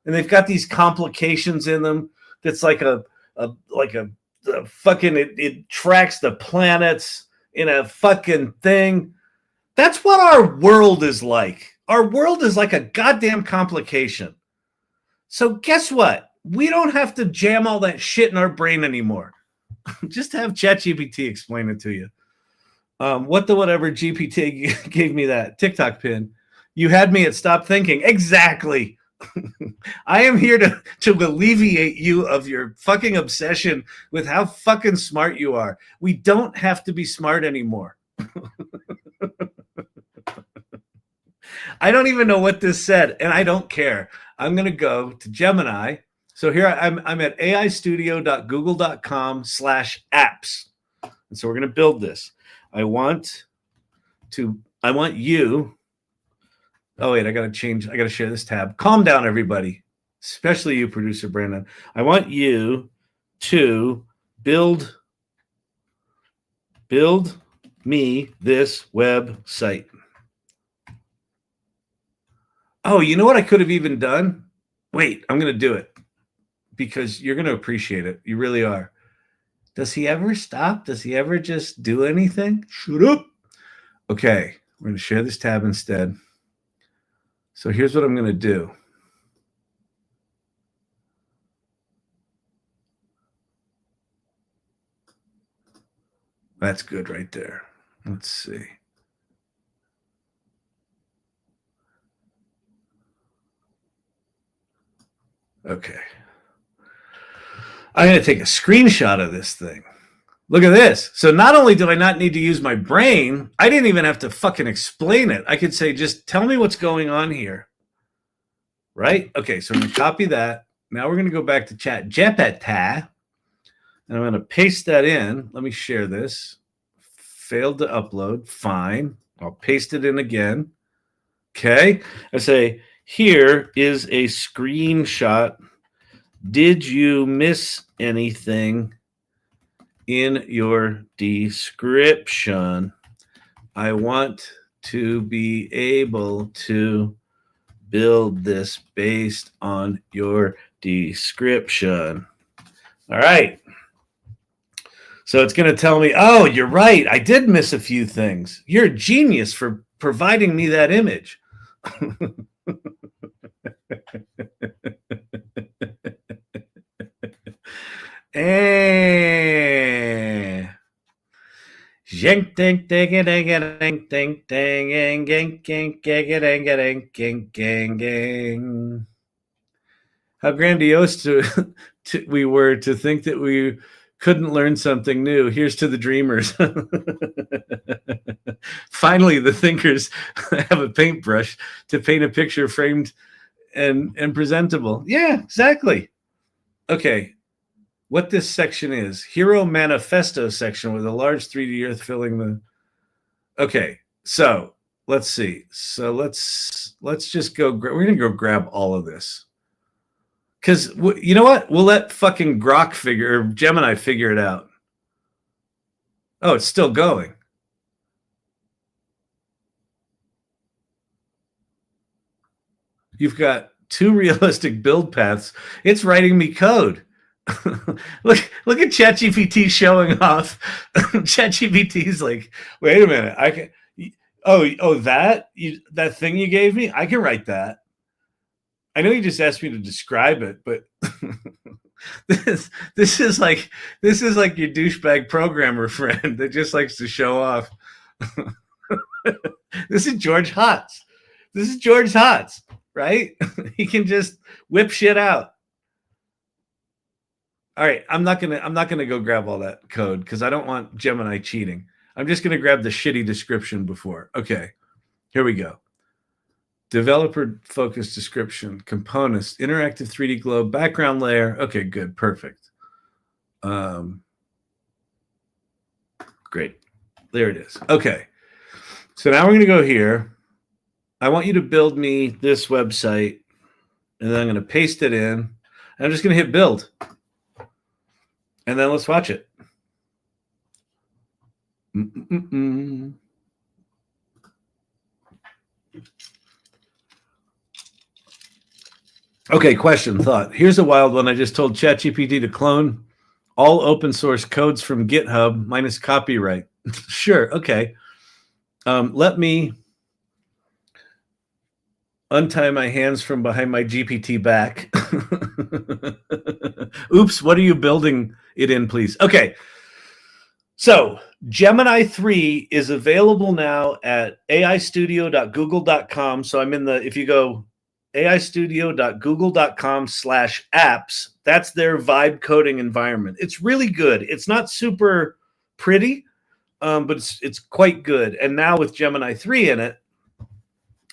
and they've got these complications in them. That's like a fucking it tracks the planets in a fucking thing. That's what our world is like. Our world is like a goddamn complication. So guess what? We don't have to jam all that shit in our brain anymore. Just have ChatGPT explain it to you. Whatever GPT gave me that TikTok pin. You had me at stop thinking. Exactly. I am here to alleviate you of your fucking obsession with how fucking smart you are. We don't have to be smart anymore. I don't even know what this said, and I don't care. I'm going to go to Gemini. So here I'm at aistudio.google.com/apps. And so we're going to build this. I want you. Oh, wait, I got to share this tab. Calm down, everybody, especially you, producer Brandon. I want you to build me this website. Oh, you know what I could have even done? Wait, I'm going to do it because you're going to appreciate it. You really are. Does he ever stop? Does he ever just do anything? Shut up. Okay, we're going to share this tab instead. So here's what I'm going to do. That's good right there. Let's see. Okay. I'm going to take a screenshot of this thing. Look at this. So not only do I not need to use my brain, I didn't even have to fucking explain it. I could say, just tell me what's going on here. Right? Okay, so I'm going to copy that. Now we're going to go back to Chatgpt, and I'm going to paste that in. Let me share this. Failed to upload. Fine. I'll paste it in again. Okay. I say, here is a screenshot. Did you miss anything in your description? I want to be able to build this based on your description. All right. So it's going to tell me, oh, you're right. I did miss a few things. You're a genius for providing me that image. How grandiose we were to think that we couldn't learn something new. Here's to the dreamers. Finally, the thinkers have a paintbrush to paint a picture framed and presentable. Yeah, exactly. Okay, what this section is. Hero Manifesto section with a large 3D earth filling the... Okay, so let's see. So let's just go... We're going to go grab all of this. Because, you know what? We'll let fucking Grok or Gemini figure it out. Oh, it's still going. You've got 2 realistic build paths. It's writing me code. look at ChatGPT showing off. ChatGPT's like, wait a minute. I can... Oh, that thing you gave me? I can write that. I know you just asked me to describe it, but this is like your douchebag programmer friend that just likes to show off. This is George Hotz. This is George Hotz, right? He can just whip shit out. All right, I'm not gonna go grab all that code because I don't want Gemini cheating. I'm just gonna grab the shitty description before. Okay, here we go. Developer focused description, components, interactive 3D globe, background layer. Okay, good, perfect. Great, there it is. Okay, so now we're gonna go here. I want you to build me this website, and then I'm gonna paste it in. I'm just gonna hit build, and then let's watch it. Okay, question, thought. Here's a wild one. I just told ChatGPT to clone all open source codes from GitHub minus copyright. Sure, okay. Let me untie my hands from behind my GPT back. Oops, what are you building it in, please? Okay, so Gemini 3 is available now at aistudio.google.com. So I'm in the, if you go aistudio.google.com/apps, that's their vibe coding environment. It's really good. It's not super pretty, but it's quite good. And now with Gemini 3 in it,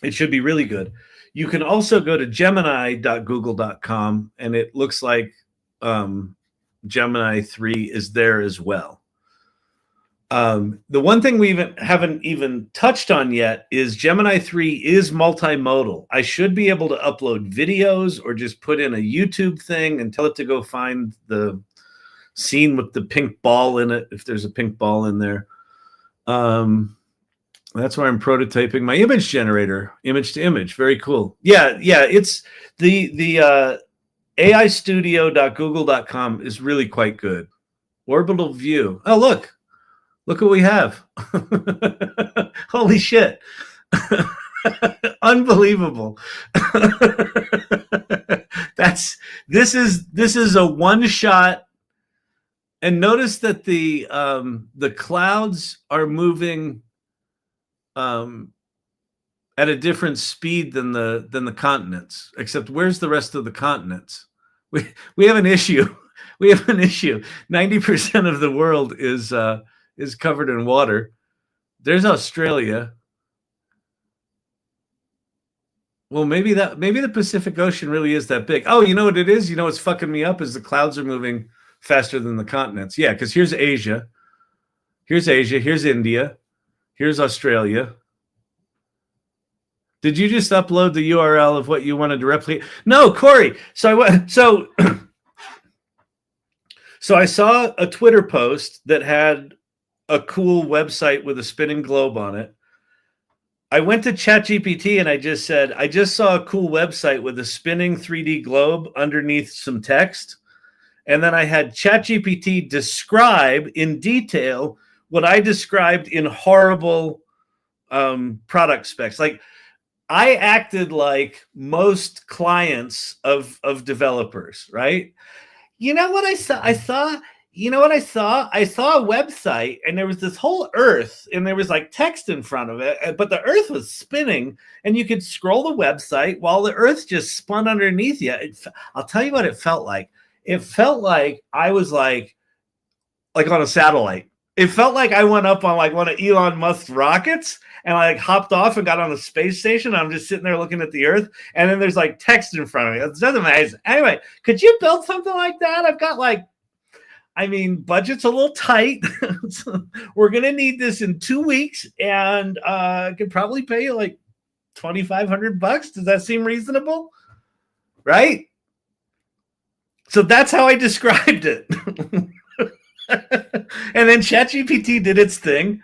it should be really good. You can also go to gemini.google.com, and it looks like Gemini 3 is there as well. The one thing we haven't even touched on yet is Gemini 3 is multimodal. I should be able to upload videos or just put in a YouTube thing and tell it to go find the scene with the pink ball in it, if there's a pink ball in there. That's why I'm prototyping my image generator, image to image. Very cool. Yeah, it's the aistudio.google.com is really quite good. Orbital view. Oh, look what we have. Holy shit. Unbelievable. This is a one shot. And notice that the clouds are moving at a different speed than the continents. Except where's the rest of the continents? We have an issue. We have an issue. 90% of the world is covered in water. There's Australia. Well, maybe the Pacific Ocean really is that big. Oh, you know what it is? You know what's fucking me up is the clouds are moving faster than the continents. Yeah, because here's Asia. Here's India. Here's Australia. Did you just upload the URL of what you wanted to replicate? No, Corey. So I saw a Twitter post that had a cool website with a spinning globe on it. I went to ChatGPT and I just said, I just saw a cool website with a spinning 3D globe underneath some text. And then I had ChatGPT describe in detail what I described in horrible product specs. Like, I acted like most clients of developers, right? You know what I saw? You know what I saw? I saw a website and there was this whole earth and there was like text in front of it, but the earth was spinning and you could scroll the website while the earth just spun underneath you. I'll tell you what it felt like. It felt like I was like on a satellite. It felt like I went up on like one of Elon Musk's rockets and I like hopped off and got on the space station. I'm just sitting there looking at the earth and then there's like text in front of me. It's just amazing. Anyway, could you build something like that? I've got like, I mean, budget's a little tight. So we're going to need this in 2 weeks and I could probably pay you like $2,500. Does that seem reasonable? Right? So that's how I described it. And then ChatGPT did its thing.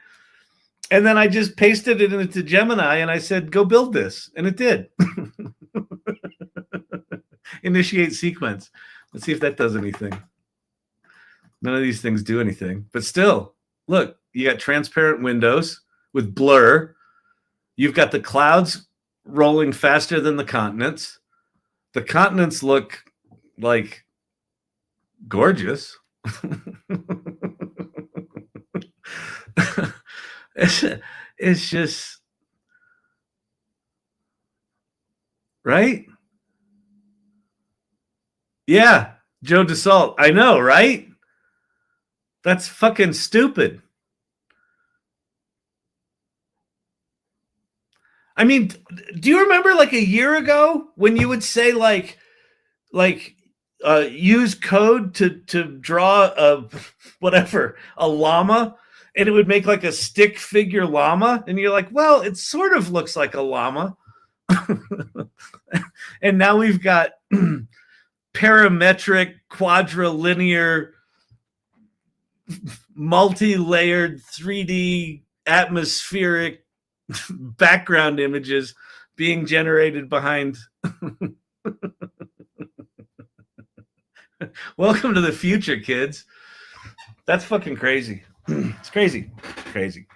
And then I just pasted it into Gemini and I said, go build this. And it did. Initiate sequence. Let's see if that does anything. None of these things do anything. But still, look, you got transparent windows with blur. You've got the clouds rolling faster than the continents. The continents look like gorgeous. It's just right. Yeah, Joe DeSalt. I know, right? That's fucking stupid. I mean, do you remember like a year ago when you would say like use code to draw a whatever, a llama, and it would make like a stick figure llama, and you're like, well, it sort of looks like a llama. And now we've got parametric, quadrilinear, multi-layered 3D atmospheric background images being generated behind. Welcome to the future, kids. That's fucking crazy. It's crazy. Crazy.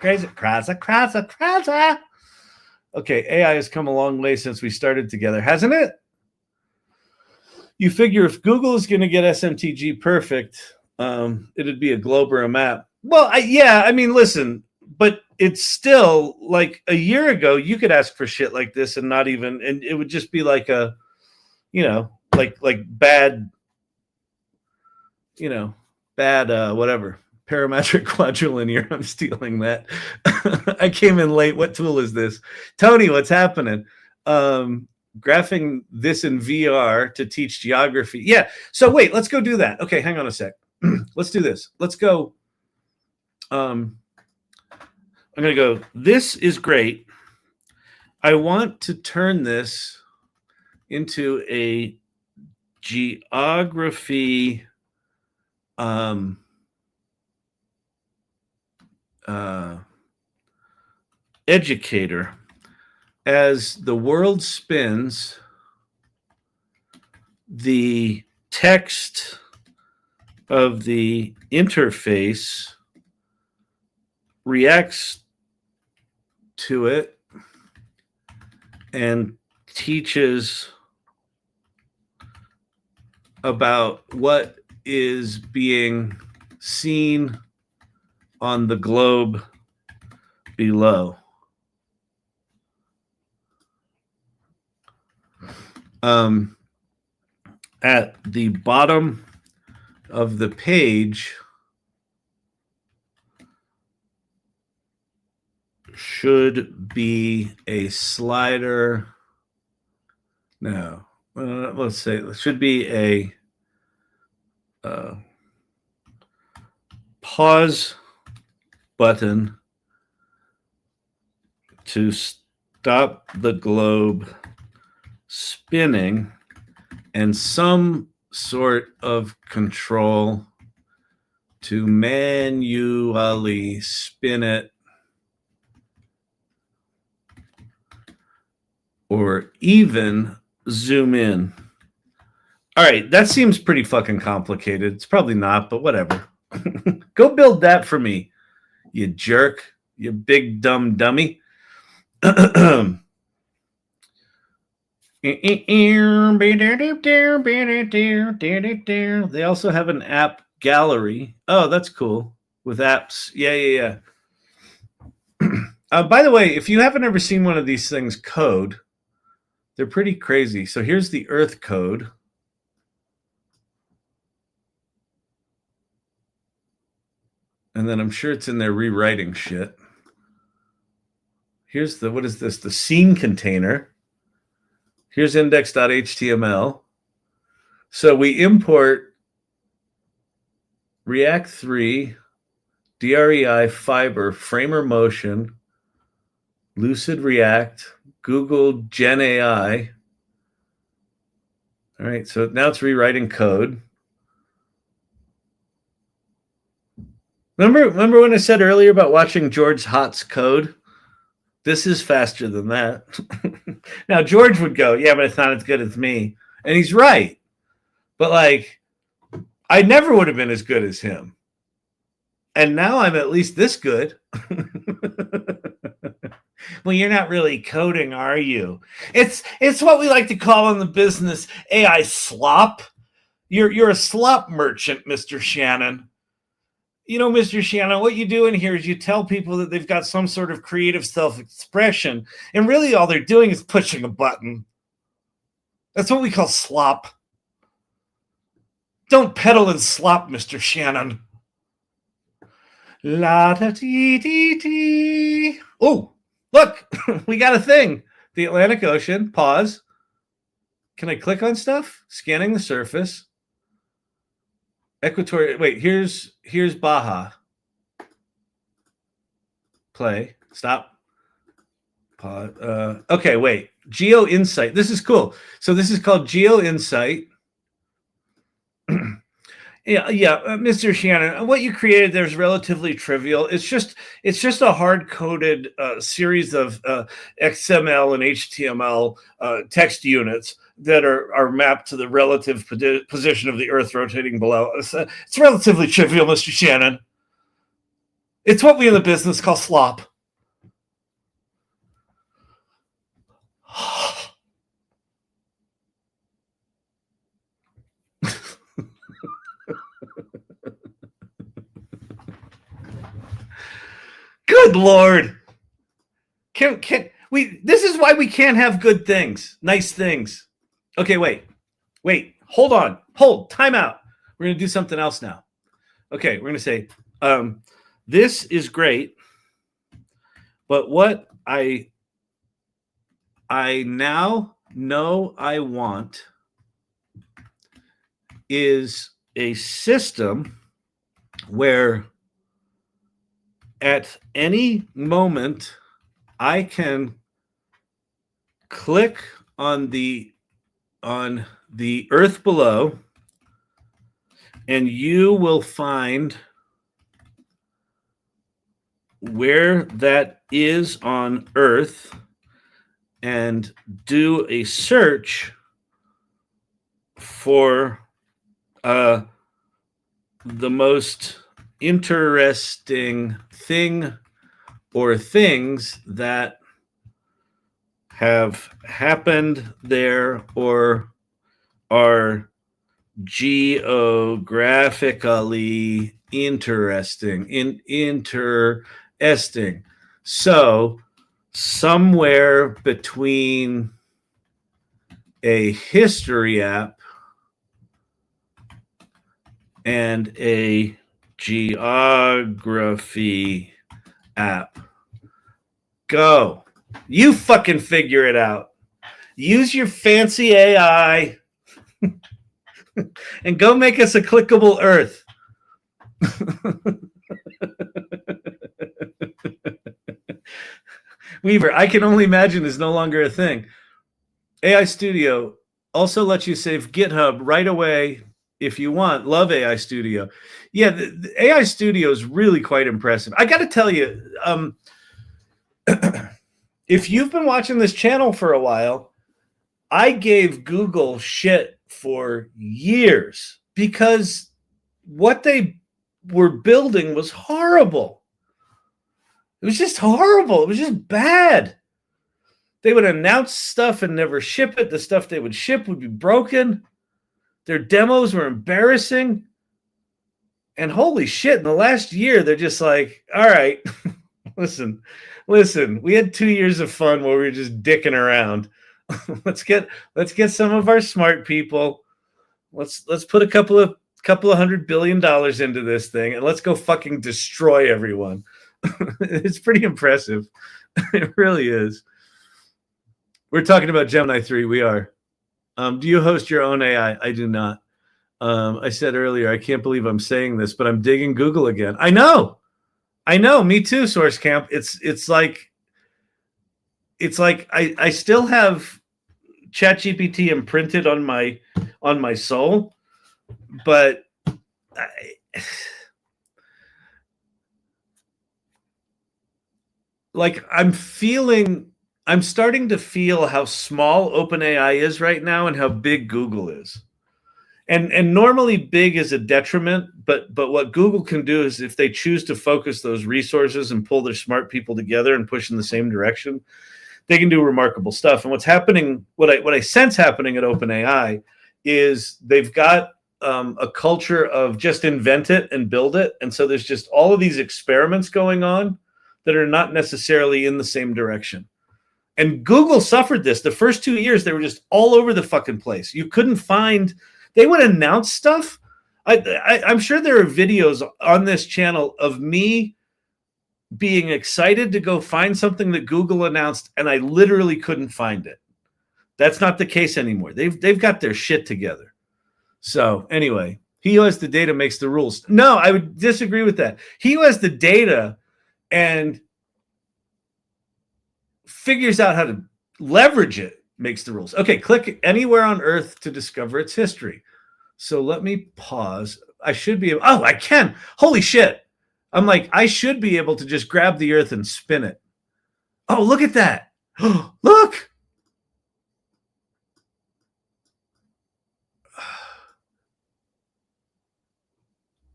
Okay, AI has come a long way since we started together, hasn't it? You figure if Google is going to get SMTG perfect, it'd be a globe or a map. Well, I mean, listen, but it's still like a year ago, you could ask for shit like this and not even, and it would just be like a, like bad, whatever. Parametric quadrilinear. I'm stealing that. I came in late. What tool is this? Tony, what's happening? Graphing this in VR to teach geography. Yeah. So wait, let's go do that. Okay, hang on a sec. Let's do this. Let's go. I'm going to go, this is great. I want to turn this into a geography educator. As the world spins, the text of the interface reacts to it and teaches about what is being seen on the globe below. At the bottom of the page should be a slider. No, let's say it should be a pause button to stop the globe spinning and some sort of control to manually spin it or even zoom in. All right, that seems pretty fucking complicated. It's probably not, but whatever. Go build that for me, you jerk, you big dumb dummy. They also have an app gallery. Oh, that's cool. With apps. Yeah. By the way, if you haven't ever seen one of these things code, they're pretty crazy. So here's the Earth code. And then I'm sure it's in there rewriting shit. Here's the, what is this? The scene container. Here's index.html. So we import React 3, DREI, Fiber, Framer Motion, Lucid React, Google Gen AI. All right, so now it's rewriting code. Remember when I said earlier about watching George Hotz code? This is faster than that. Now, George would go, yeah, but it's not as good as me. And he's right. But, like, I never would have been as good as him. And now I'm at least this good. Well, you're not really coding, are you? It's what we like to call in the business AI slop. You're a slop merchant, Mr. Shannon. You know, Mr. Shannon, what you do in here is you tell people that they've got some sort of creative self-expression, and really all they're doing is pushing a button. That's what we call slop. Don't peddle in slop, Mr. Shannon. La-da-dee-dee-dee. Oh, look, we got a thing. The Atlantic Ocean, pause. Can I click on stuff? Scanning the surface. Equatorial, wait, here's Baja. Play, stop. Pause. Okay, wait. GEO Insight. This is cool. So this is called GEO Insight. Yeah, Mr. Shannon, what you created there is relatively trivial. It's just a hard-coded series of XML and HTML text units that are mapped to the relative position of the Earth rotating below. It's relatively trivial, Mr. Shannon. It's what we in the business call slop. Good Lord. Can we, this is why we can't have good things, nice things. Okay, wait, hold on, time out. We're going to do something else now. Okay, we're going to say, this is great, but what I now know I want is a system where at any moment I can click on the Earth below, and you will find where that is on Earth and do a search for the most interesting thing or things that have happened there or are geographically interesting. So somewhere between a history app and a geography app. Go. You fucking figure it out. Use your fancy AI and go make us a clickable Earth. Weaver, I can only imagine is no longer a thing. AI Studio also lets you save GitHub right away if you want. Love AI Studio. Yeah, the AI Studio is really quite impressive. I got to tell you, if you've been watching this channel for a while, I gave Google shit for years because what they were building was horrible. It was just horrible. It was just bad. They would announce stuff and never ship it. The stuff they would ship would be broken. Their demos were embarrassing. And holy shit, in the last year, they're just like, all right, listen, we had 2 years of fun where we were just dicking around. let's get some of our smart people. Let's put a couple of $100 billion into this thing and let's go fucking destroy everyone. It's pretty impressive. It really is. We're talking about Gemini 3. We are. Do you host your own AI? I do not. I said earlier, I can't believe I'm saying this, but I'm digging Google again. I know. Me too, Source Camp. It's like I still have ChatGPT imprinted on my soul, but I'm starting to feel how small OpenAI is right now and how big Google is. And normally big is a detriment, but what Google can do is if they choose to focus those resources and pull their smart people together and push in the same direction, they can do remarkable stuff. And what's happening, what I sense happening at OpenAI is they've got a culture of just invent it and build it. And so there's just all of these experiments going on that are not necessarily in the same direction. And Google suffered this. The first 2 years, they were just all over the fucking place. You couldn't find, they would announce stuff. I'm sure there are videos on this channel of me being excited to go find something that Google announced, and I literally couldn't find it. That's not the case anymore. They've got their shit together. So anyway, he who has the data makes the rules. No, I would disagree with that. He who has the data and figures out how to leverage it makes the rules. Okay, click anywhere on Earth to discover its history. So let me pause. I should be able, I can. Holy shit. I'm like, I should be able to just grab the Earth and spin it. Oh, look at that. Look.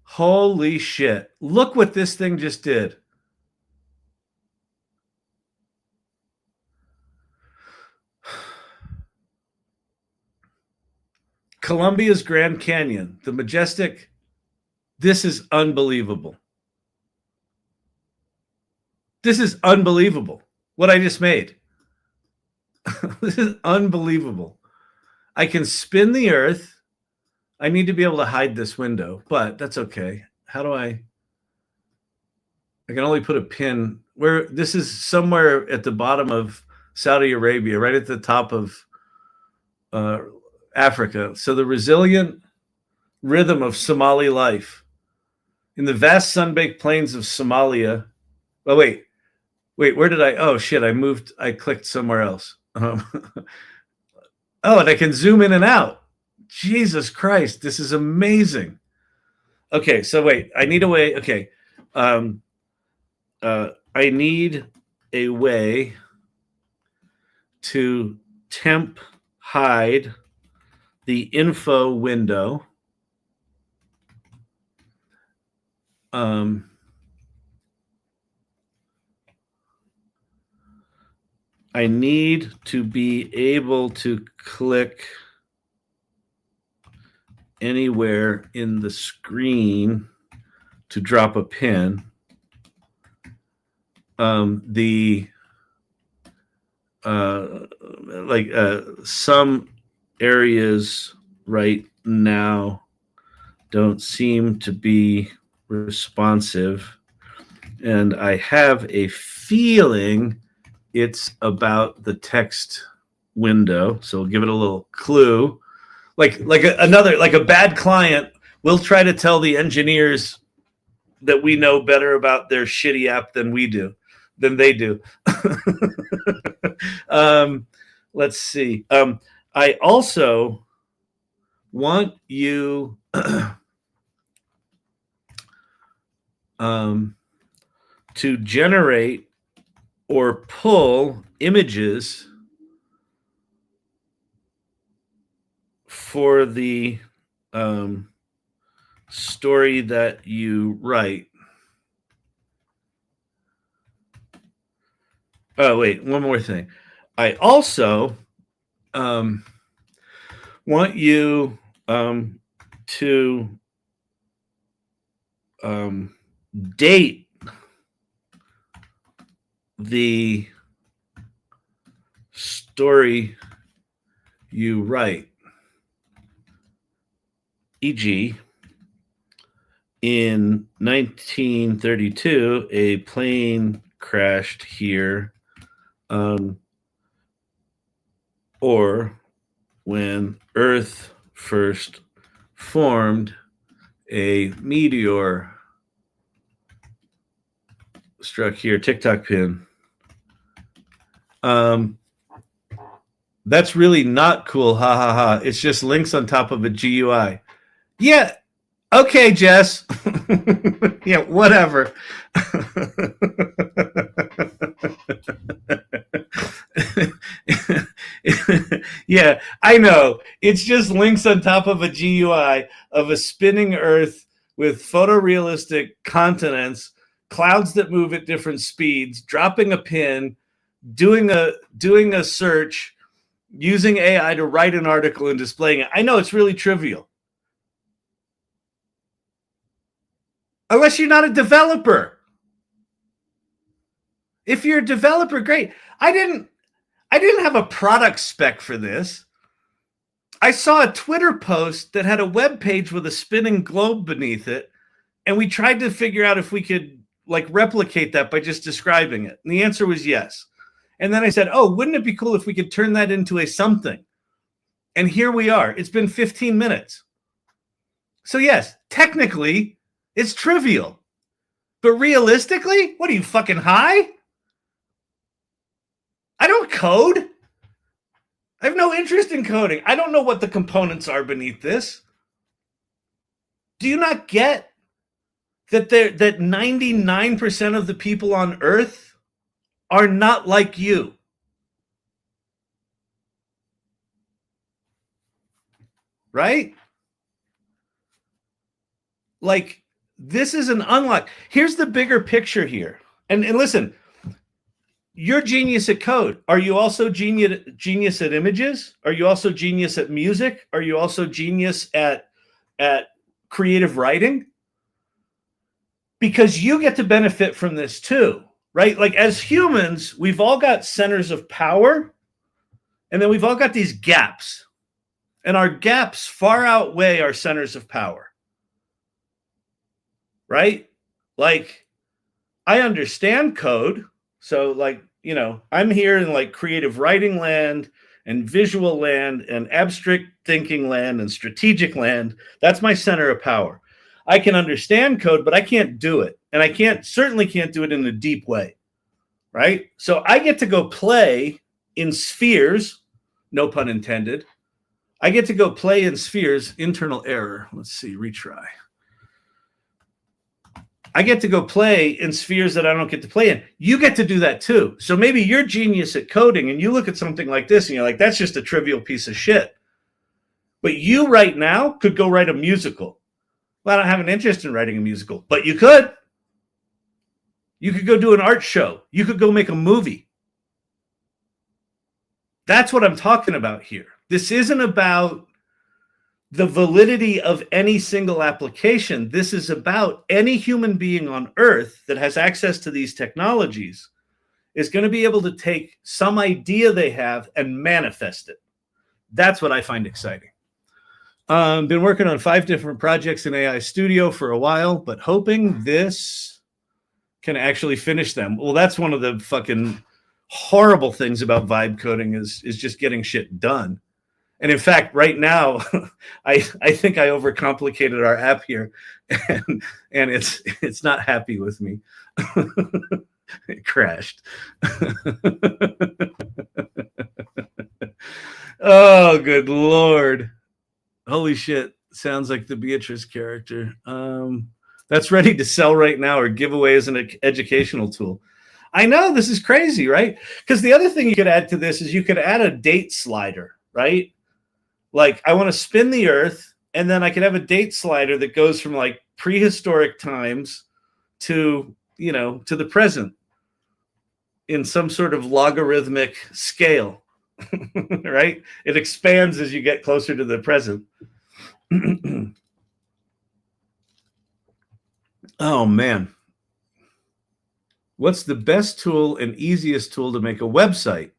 Holy shit. Look what this thing just did. Colombia's Grand Canyon, the majestic. This is unbelievable. This is unbelievable. What I just made. This is unbelievable. I can spin the Earth. I need to be able to hide this window, but that's okay. How do I can only put a pin where this is somewhere at the bottom of Saudi Arabia, right at the top of Africa. So the resilient rhythm of Somali life in the vast sun-baked plains of Somalia. Oh, wait, where did oh shit, I clicked somewhere else. Oh, and I can zoom in and out. Jesus Christ, this is amazing. Okay, so wait, I need a way. Okay. I need a way to temp hide the info window. I need to be able to click anywhere in the screen to drop a pin. Some areas right now don't seem to be responsive, and I have a feeling it's about the text window. So we'll give it a little clue. Like a bad client will try to tell the engineers that we know better about their shitty app than we do. than they do. Let's see. I also want you to generate or pull images for the story that you write. Oh, wait, one more thing. I also want you to date the story you write. E.g., in 1932, a plane crashed here, or when Earth first formed, a meteor struck here. TikTok pin. That's really not cool. Ha ha ha. It's just links on top of a GUI. Yeah. Okay, Jess. Yeah, whatever. Yeah, I know. It's just links on top of a GUI of a spinning Earth with photorealistic continents, clouds that move at different speeds, dropping a pin, doing a search, using AI to write an article and displaying it. I know it's really trivial. Unless you're not a developer. If you're a developer, great. I didn't have a product spec for this. I saw a Twitter post that had a web page with a spinning globe beneath it, and we tried to figure out if we could like replicate that by just describing it. And the answer was yes. And then I said, oh, wouldn't it be cool if we could turn that into a something? And here we are. It's been 15 minutes. So yes, technically, it's trivial. But realistically, what are you, fucking high? I don't code. I have no interest in coding. I don't know what the components are beneath this. Do you not get that 99% of the people on Earth are not like you? Right? Like, this is an unlock. Here's the bigger picture here. And listen, you're genius at code. Are you also genius at images? Are you also genius at music? Are you also genius at creative writing? Because you get to benefit from this too, right? Like, as humans, we've all got centers of power, and then we've all got these gaps. And our gaps far outweigh our centers of power. Right? Like, I understand code. So, like, you know, I'm here in like creative writing land and visual land and abstract thinking land and strategic land. That's my center of power. I can understand code, but I can't do it. And I certainly can't do it in a deep way. Right? So I get to go play in spheres, no pun intended. I get to go play in spheres, internal error. Let's see, retry. I get to go play in spheres that I don't get to play in. You get to do that too. So maybe you're genius at coding and you look at something like this and you're like, that's just a trivial piece of shit. But you right now could go write a musical. Well, I don't have an interest in writing a musical, but you could. You could go do an art show. You could go make a movie. That's what I'm talking about here. This isn't about the validity of any single application. This is about any human being on Earth that has access to these technologies is going to be able to take some idea they have and manifest it. That's what I find exciting. Been working on 5 different projects in AI Studio for a while, but hoping this can actually finish them. Well, that's one of the fucking horrible things about vibe coding is just getting shit done. And in fact, right now, I think I overcomplicated our app here, and it's not happy with me. It crashed. Oh, good Lord. Holy shit. Sounds like the Beatrice character. That's ready to sell right now or give away as an educational tool. I know, this is crazy, right? Because the other thing you could add to this is you could add a date slider, right? Like, I want to spin the Earth, and then I could have a date slider that goes from like prehistoric times to, you know, to the present in some sort of logarithmic scale, right? It expands as you get closer to the present. Oh, man. What's the best tool and easiest tool to make a website?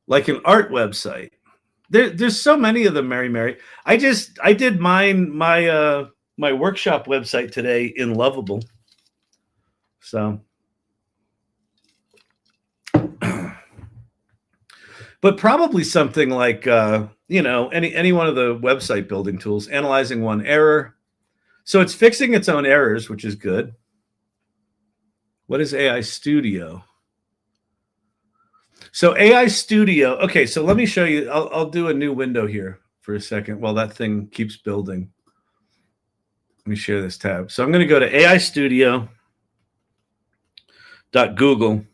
Like an art website? There's so many of them, Mary. I did my workshop website today in Lovable. So, but probably something like you know, any one of the website building tools, analyzing one error. So it's fixing its own errors, which is good. What is AI Studio? So AI Studio, okay, so let me show you. I'll do a new window here for a second while that thing keeps building. Let me share this tab. So I'm going to go to AI Studio.google.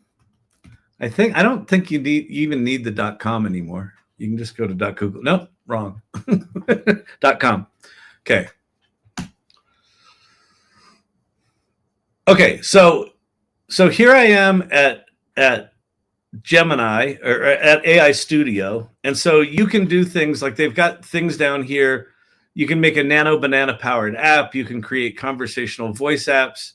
I don't think you even need the .com anymore. You can just go to .google. Nope, wrong. .com. Okay. Okay, so here I am at Gemini or at AI Studio. And so you can do things like they've got things down here. You can make a nano banana powered app. You can create conversational voice apps.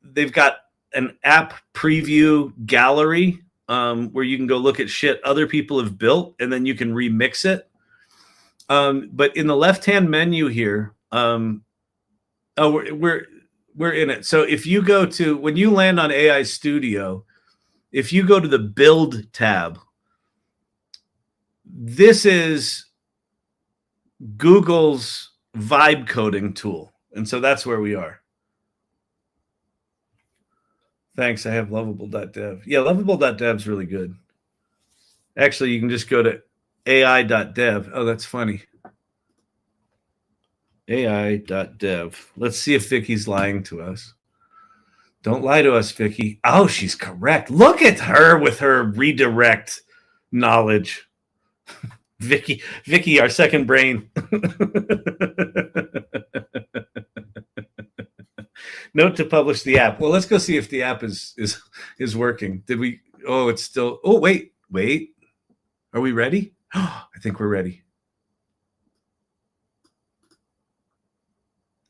They've got an app preview gallery where you can go look at shit other people have built and then you can remix it. But in the left-hand menu here, we're in it. So if you go to, when you land on AI Studio, if you go to the build tab, this is Google's vibe coding tool. And so that's where we are. Thanks. I have lovable.dev. Yeah, lovable.dev is really good. Actually, you can just go to ai.dev. Oh, that's funny. ai.dev. Let's see if Vicky's lying to us. Don't lie to us, Vicky. Oh, she's correct. Look at her with her redirect knowledge. Vicky, our second brain. Note to publish the app. Well, let's go see if the app is working. Did we? Oh, it's still. Oh, wait. Are we ready? I think we're ready.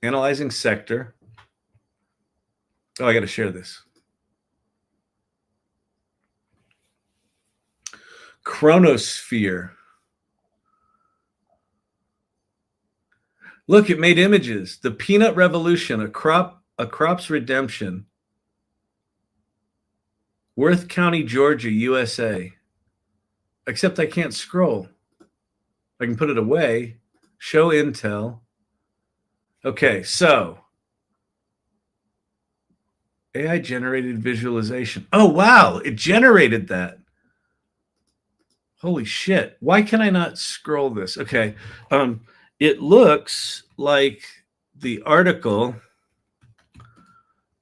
Analyzing sector. Oh, I got to share this. Chronosphere. Look, it made images. The Peanut Revolution, a crop's redemption. Worth County, Georgia, USA. Except I can't scroll. I can put it away. Show Intel. Okay, so AI generated visualization. Oh, wow. It generated that. Holy shit. Why can I not scroll this? Okay. It looks like the article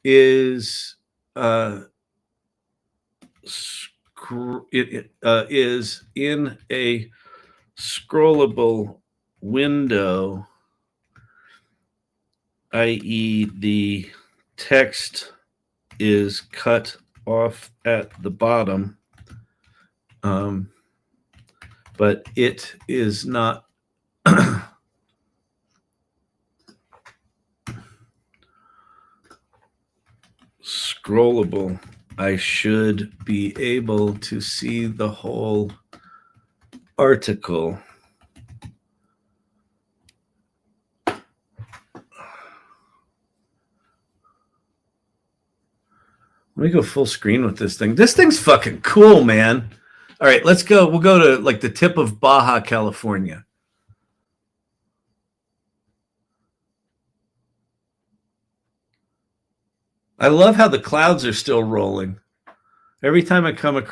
is is in a scrollable window, i.e. the text is cut off at the bottom, but it is not scrollable. I should be able to see the whole article. Let me go full screen with this thing. This thing's fucking cool, man. All right, let's go. We'll go to like the tip of Baja, California. I love how the clouds are still rolling. Every time I come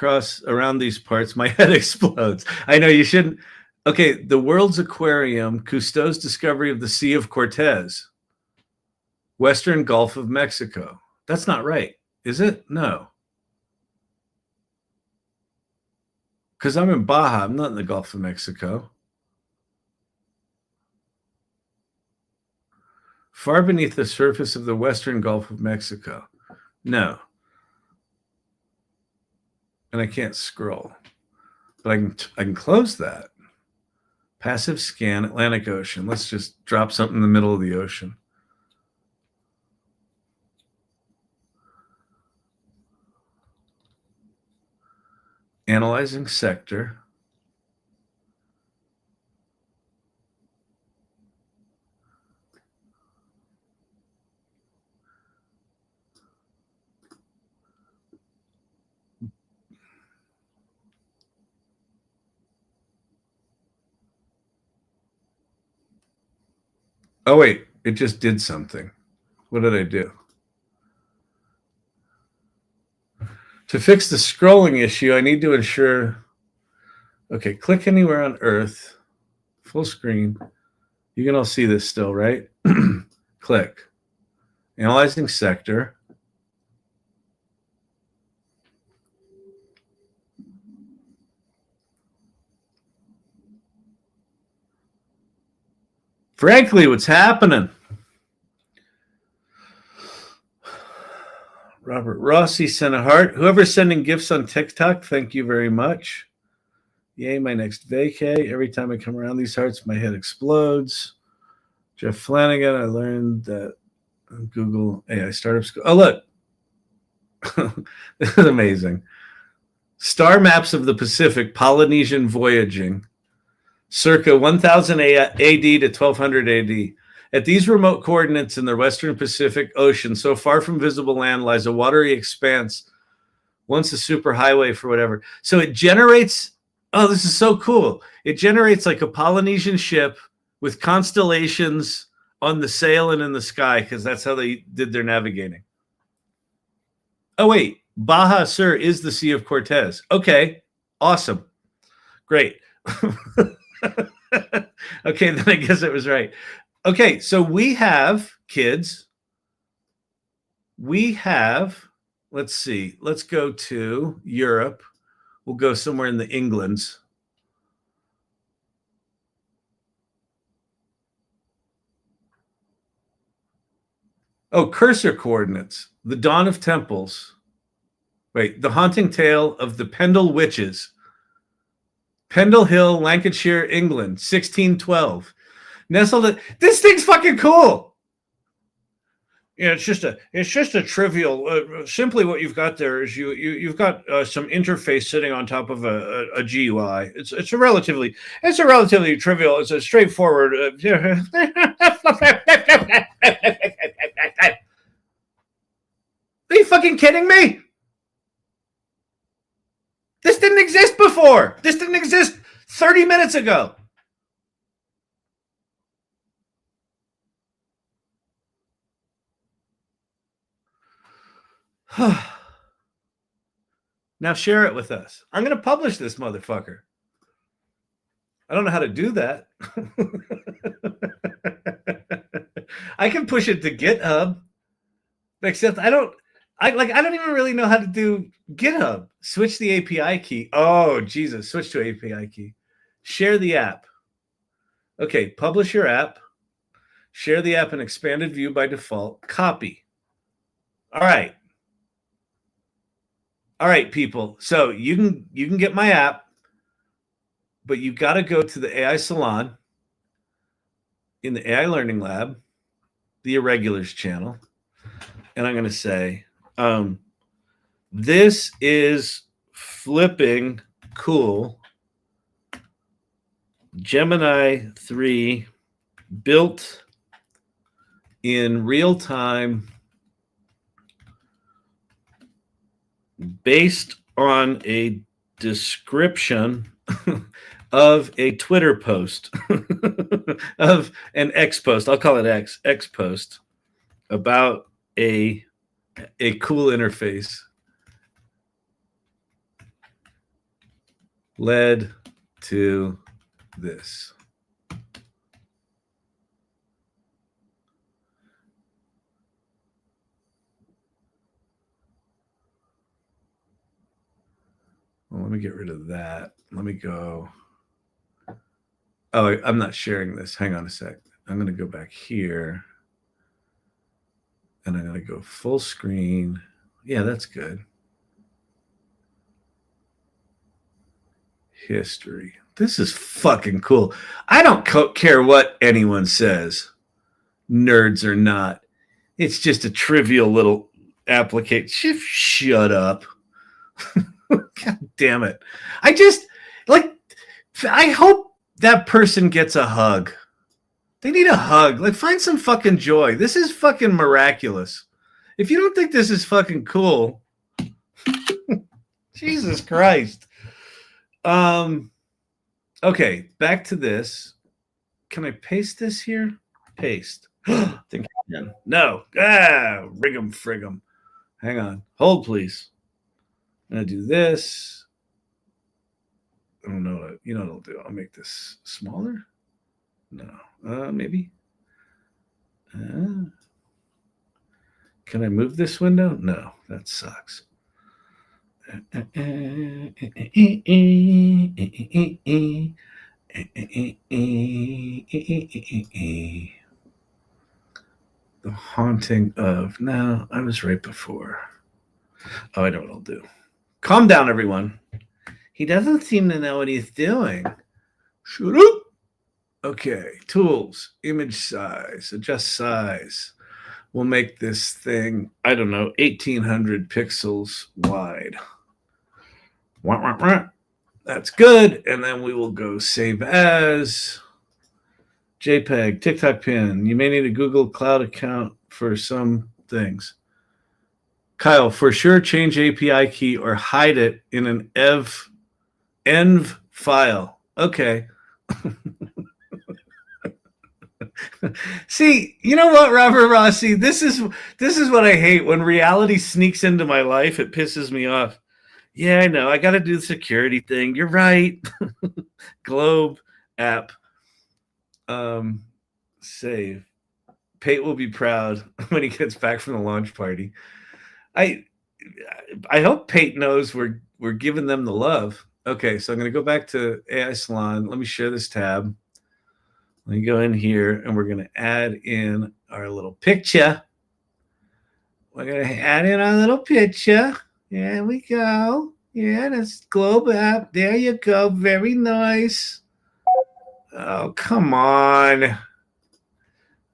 around these parts, my head explodes. I know you shouldn't. Okay, the world's aquarium, Cousteau's discovery of the Sea of Cortez, Western Gulf of Mexico. That's not right, is it? No. Because I'm in Baja. I'm not in the Gulf of Mexico. Far beneath the surface of the Western Gulf of Mexico. No. And I can't scroll. But I can close that. Passive scan, Atlantic Ocean. Let's just drop something in the middle of the ocean. Analyzing sector. Oh, wait, it just did something. What did I do? To fix the scrolling issue, I need to ensure, okay, click anywhere on Earth, full screen. You can all see this still, right? Click. Analyzing sector. Frankly, what's happening? Robert Rossi sent a heart. Whoever's sending gifts on TikTok, thank you very much. Yay, my next vacay. Every time I come around these hearts, my head explodes. Jeff Flanagan, I learned that Google AI Startup School. Oh, look. This is amazing. Star maps of the Pacific, Polynesian Voyaging, circa 1000 AD to 1200 AD. At these remote coordinates in the Western Pacific Ocean, so far from visible land, lies a watery expanse, once a superhighway for whatever. So it generates, oh, this is so cool. It generates like a Polynesian ship with constellations on the sail and in the sky, because that's how they did their navigating. Oh, wait. Baja Sur is the Sea of Cortez. Okay. Awesome. Great. Okay, then I guess it was right. Okay, so we have, kids, we have, let's see, let's go to Europe. We'll go somewhere in the Englands. Oh, cursor coordinates. The Dawn of Temples. Wait, the haunting tale of the Pendle Witches. Pendle Hill, Lancashire, England, 1612. Nestled. This thing's fucking cool. Yeah, it's just a trivial. Simply, what you've got there is you've got some interface sitting on top of a GUI. It's a relatively trivial. It's a straightforward. Are you fucking kidding me? This didn't exist before. This didn't exist 30 minutes ago. Now share it with us. I'm going to publish this motherfucker. I don't know how to do that. I can push it to GitHub, except I don't even really know how to do GitHub. Switch the API key. Oh, Jesus. Switch to API key. Share the app. Okay, publish your app. Share the app in expanded view by default. Copy. All right. All right, people. So you can get my app, but you got to go to the AI Salon in the AI Learning Lab, the Irregulars channel, and I'm going to say, this is flipping cool. Gemini 3 built in real time based on a description of a Twitter post of an X post. I'll call it X post about a a cool interface led to this. Well, let me get rid of that. Let me go. Oh, I'm not sharing this. Hang on a sec. I'm going to go back here. And I'm going to go full screen. Yeah, that's good. History. This is fucking cool. I don't care what anyone says, nerds or not. It's just a trivial little application. Shut up. God damn it. I hope that person gets a hug. They need a hug. Like, find some fucking joy. This is fucking miraculous. If you don't think this is fucking cool, Jesus Christ. Okay, back to this. Can I paste this here? Paste. Think I can. No. Rig'em frigg'em. Hang on. Hold, please. I'm gonna do this. I don't know what what I'll do. I'll make this smaller. No. Maybe. Can I move this window? No, that sucks. The haunting of. No, I was right before. Oh, I know what I'll do. Calm down, everyone. He doesn't seem to know what he's doing. Shut up. Okay, tools, image size, adjust size. We'll make this thing, I don't know, 1800 pixels wide. That's good. And then we will go save as JPEG, TikTok pin. You may need a Google Cloud account for some things. Kyle, for sure, change API key or hide it in an env file. Okay. See, you know what, Robert Rossi? This is what I hate when reality sneaks into my life. It pisses me off. Yeah, I know. I got to do the security thing. You're right. Globe app. Save. Pate will be proud when he gets back from the launch party. I hope Pate knows we're giving them the love. Okay, so I'm going to go back to AI Salon. Let me share this tab. Let me go in here, and we're going to add in our little picture. We're going to add in our little picture. There we go. Yeah, that's Globe app. There you go. Very nice. Oh, come on. Are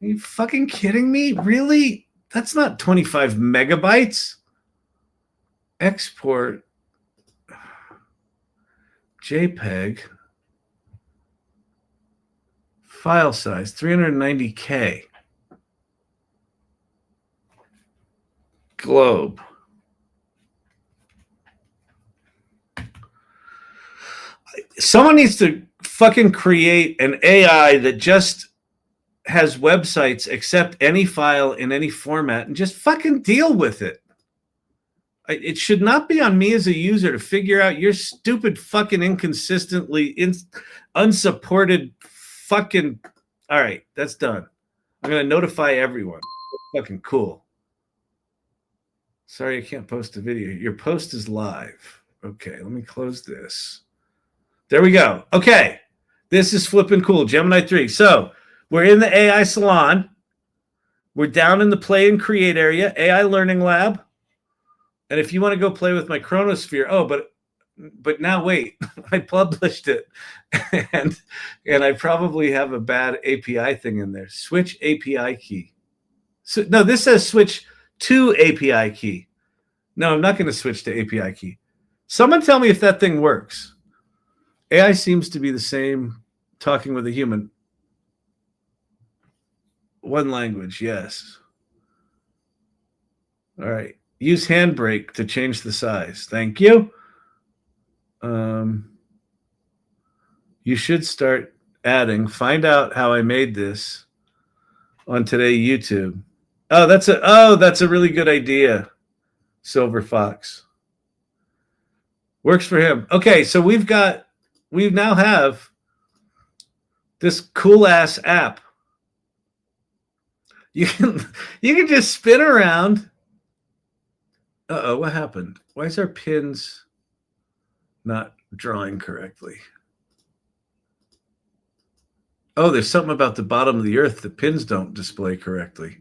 you fucking kidding me? Really? That's not 25 megabytes. Export JPEG. File size 390K. Globe. Someone needs to fucking create an AI that just has websites accept any file in any format and just fucking deal with it. It should not be on me as a user to figure out your stupid fucking inconsistently unsupported fucking. All right, that's done. I'm going to notify everyone. Fucking cool. Sorry, I can't post a video. Your post is live. Okay, let me close this. There we go. Okay, this is flipping cool. Gemini 3. So we're in the AI Salon. We're down in the play and create area, AI Learning Lab. And if you want to go play with my Chronosphere, but now wait, I published it, and I probably have a bad API thing in there. Switch API key. So no, this says switch to API key. No, I'm not going to switch to API key. Someone tell me if that thing works. AI seems to be the same talking with a human. One language, yes. All right. Use handbrake to change the size. Thank you. You should start adding. Find out how I made this on Today YouTube. Oh, that's a really good idea. Silver Fox. Works for him. Okay, so we now have this cool ass app. You can just spin around. Uh-oh, what happened? Why is our pins not drawing correctly? Oh, there's something about the bottom of the earth. The pins don't display correctly.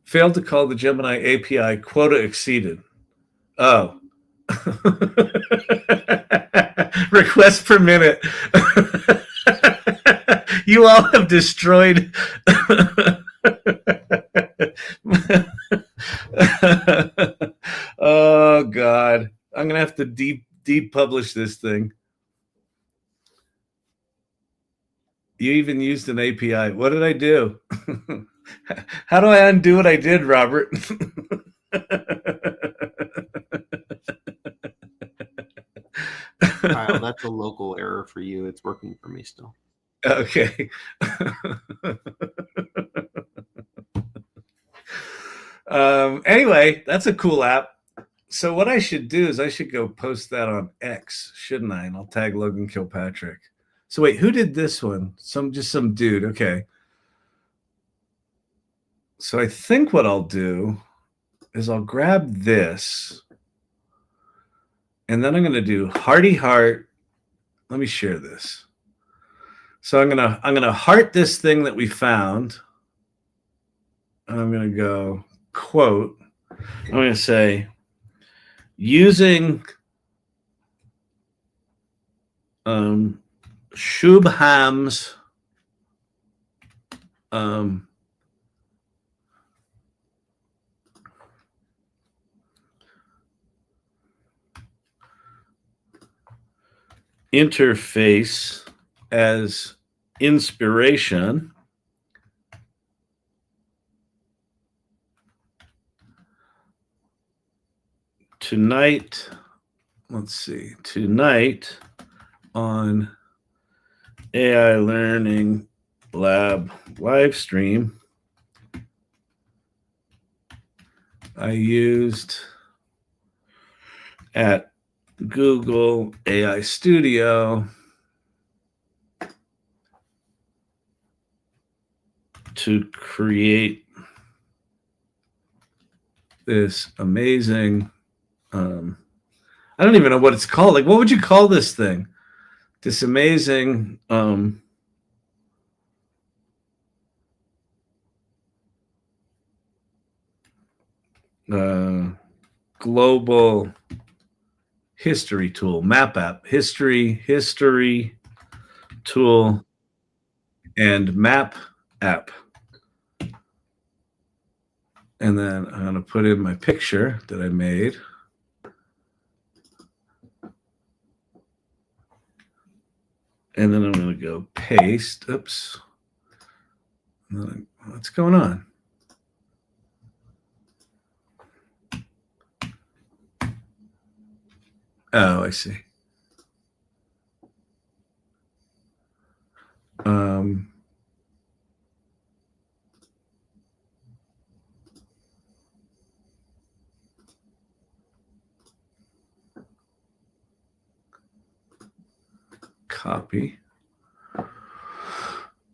Failed to call the Gemini API quota exceeded. Oh. Request per minute. You all have destroyed. Oh, God. I'm going to have to depublish this thing. You even used an API. What did I do? How do I undo what I did, Robert? Kyle, that's a local error for you. It's working for me still. Okay. Anyway, that's a cool app. So what I should do is I should go post that on X, shouldn't I? And I'll tag Logan Kilpatrick. So wait, who did this one? Just some dude. Okay. So I think what I'll do is I'll grab this, and then I'm going to do hearty heart. Let me share this. So I'm gonna heart this thing that we found. And I'm going to go quote. I'm going to say using Shubham's interface as inspiration. Tonight, let's see, tonight on AI Learning Lab live stream, I used at Google AI Studio to create this amazing, I don't even know what it's called. Like, what would you call this thing? This amazing global history tool, map app, history tool, and map app. And then I'm going to put in my picture that I made. And then I'm going to go paste. Oops. What's going on? Oh, I see. Copy.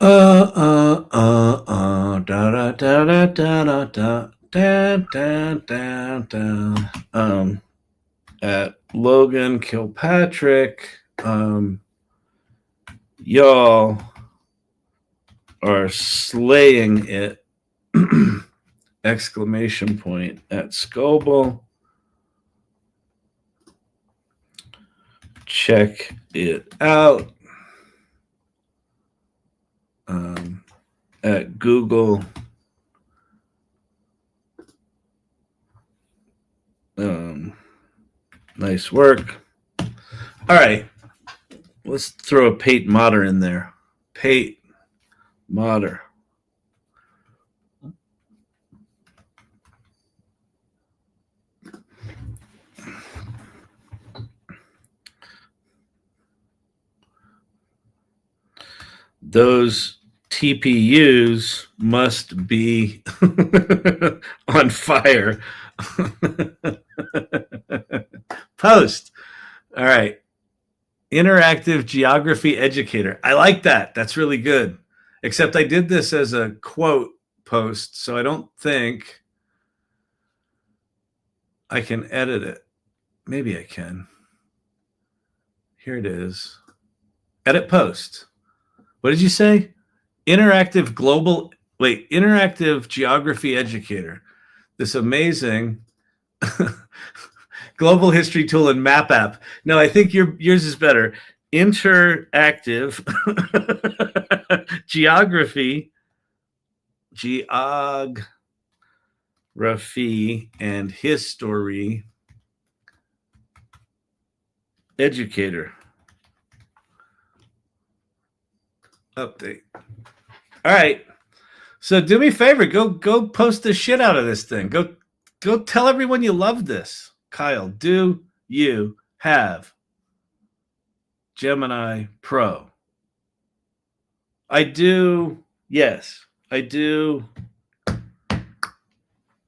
Da da da da da da da. At Logan Kilpatrick, y'all are slaying it! Exclamation point at Scoble. Check it out at Google. Nice work. All right. Let's throw a Pate Motter in there. Pate Motter. Those TPUs must be on fire. Post. All right. Interactive Geography Educator. I like that. That's really good. Except I did this as a quote post, so I don't think I can edit it. Maybe I can. Here it is. Edit post. What did you say? Interactive Geography Educator. This amazing global history tool and map app. No, I think yours is better. Interactive Geography and History Educator. Update. All right. So do me a favor. Go post the shit out of this thing. Go tell everyone you love this. Kyle, do you have Gemini Pro? I do. Yes, I do.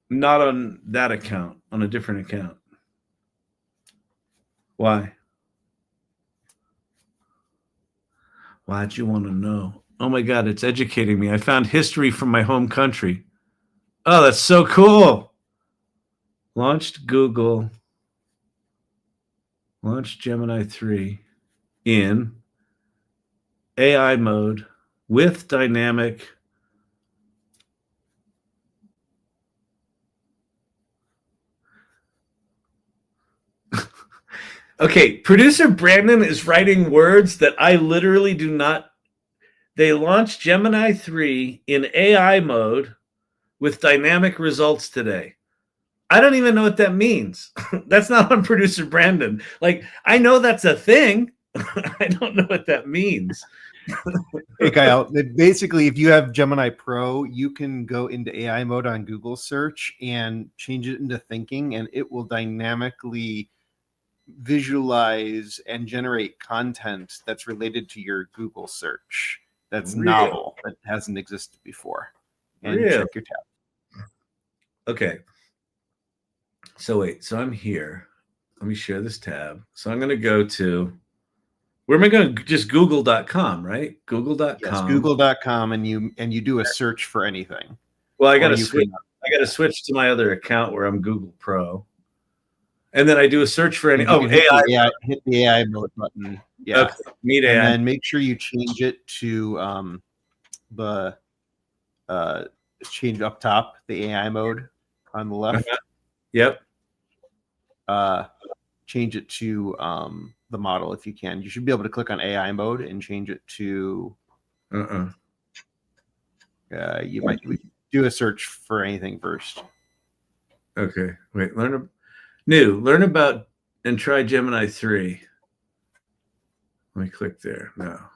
Not on that account, on a different account. Why? Why'd you want to know? Oh my God, it's educating me. I found history from my home country. Oh, that's so cool. Launched Google. Launched Gemini 3 in AI mode with dynamic. Okay, producer Brandon is writing words that I literally do not. They launched Gemini 3 in AI mode with dynamic results today. I don't even know what that means. That's not on producer Brandon. Like, I know that's a thing. I don't know what that means. Hey, Kyle, basically, if you have Gemini Pro, you can go into AI mode on Google search and change it into thinking, and it will dynamically visualize and generate content that's related to your Google search. That's novel, that hasn't existed before. And check your tab. Okay. So wait, so I'm here. Let me share this tab. So I'm going to go to, where am I going to, just google.com, right? Google.com. Yes, google.com, and you do a search for anything. Well, I got to switch to my other account where I'm Google Pro. And then I do a search for any. Oh, AI. Hit the AI mode button. Yeah. Okay. Meet AI. And then make sure you change it to change up top the AI mode on the left. Yep. Change it to the model if you can. You should be able to click on AI mode and change it to. You might do a search for anything first. Okay. Wait. Learn about and try Gemini 3. Let me click there now.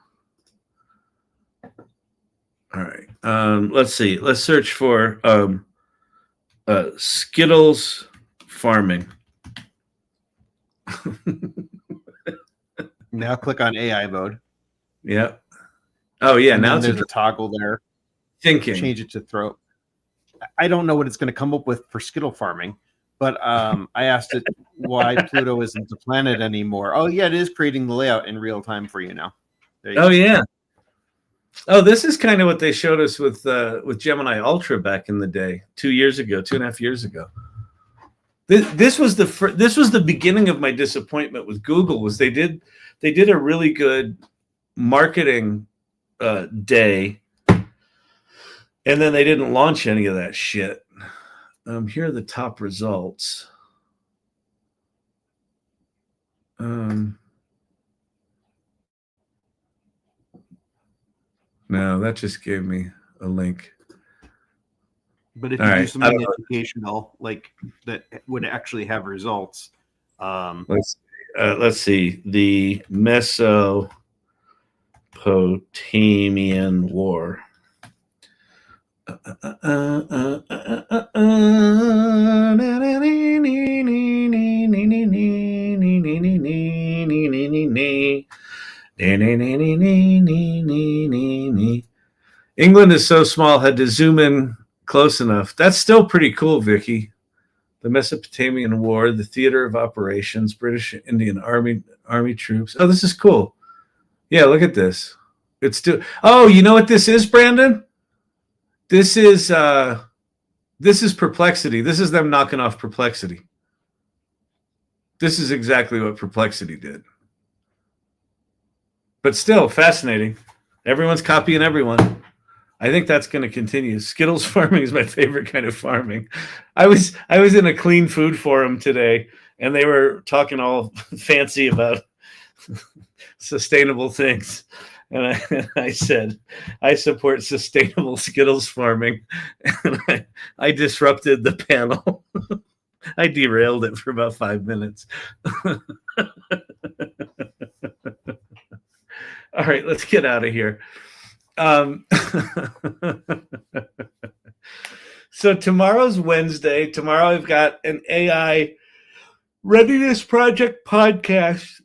All right. Let's see. Let's search for Skittles farming. Now click on AI mode. Yep. Oh yeah. And now there's a toggle there. Thinking. Change it to throat. I don't know what it's going to come up with for Skittle farming. But I asked it why Pluto isn't a planet anymore. Oh, yeah, it is creating the layout in real time for you now. Yeah. Oh, this is kind of what they showed us with Gemini Ultra back in the day, 2.5 years ago. This was the beginning of my disappointment with Google. Was they did a really good marketing day, and then they didn't launch any of that shit. Here are the top results. No, that just gave me a link. But if you do something educational, like that would actually have results. Let's see. The Mesopotamian War. England is so small, had to zoom in close enough. That's still pretty cool, Vicky. The Mesopotamian War, the theater of operations, British Indian Army troops. Oh, this is cool. Yeah, look at this. It's still. Oh, you know what this is, Brandon? This is Perplexity. This is them knocking off Perplexity. This is exactly what Perplexity did. But still fascinating. Everyone's copying everyone. I think that's going to continue. Skittles farming is my favorite kind of farming. I was in a clean food forum today, and they were talking all fancy about sustainable things. And I said, I support sustainable Skittles farming. And I disrupted the panel. I derailed it for about 5 minutes. All right, let's get out of here. So tomorrow's Wednesday. Tomorrow I've got an AI Readiness Project podcast.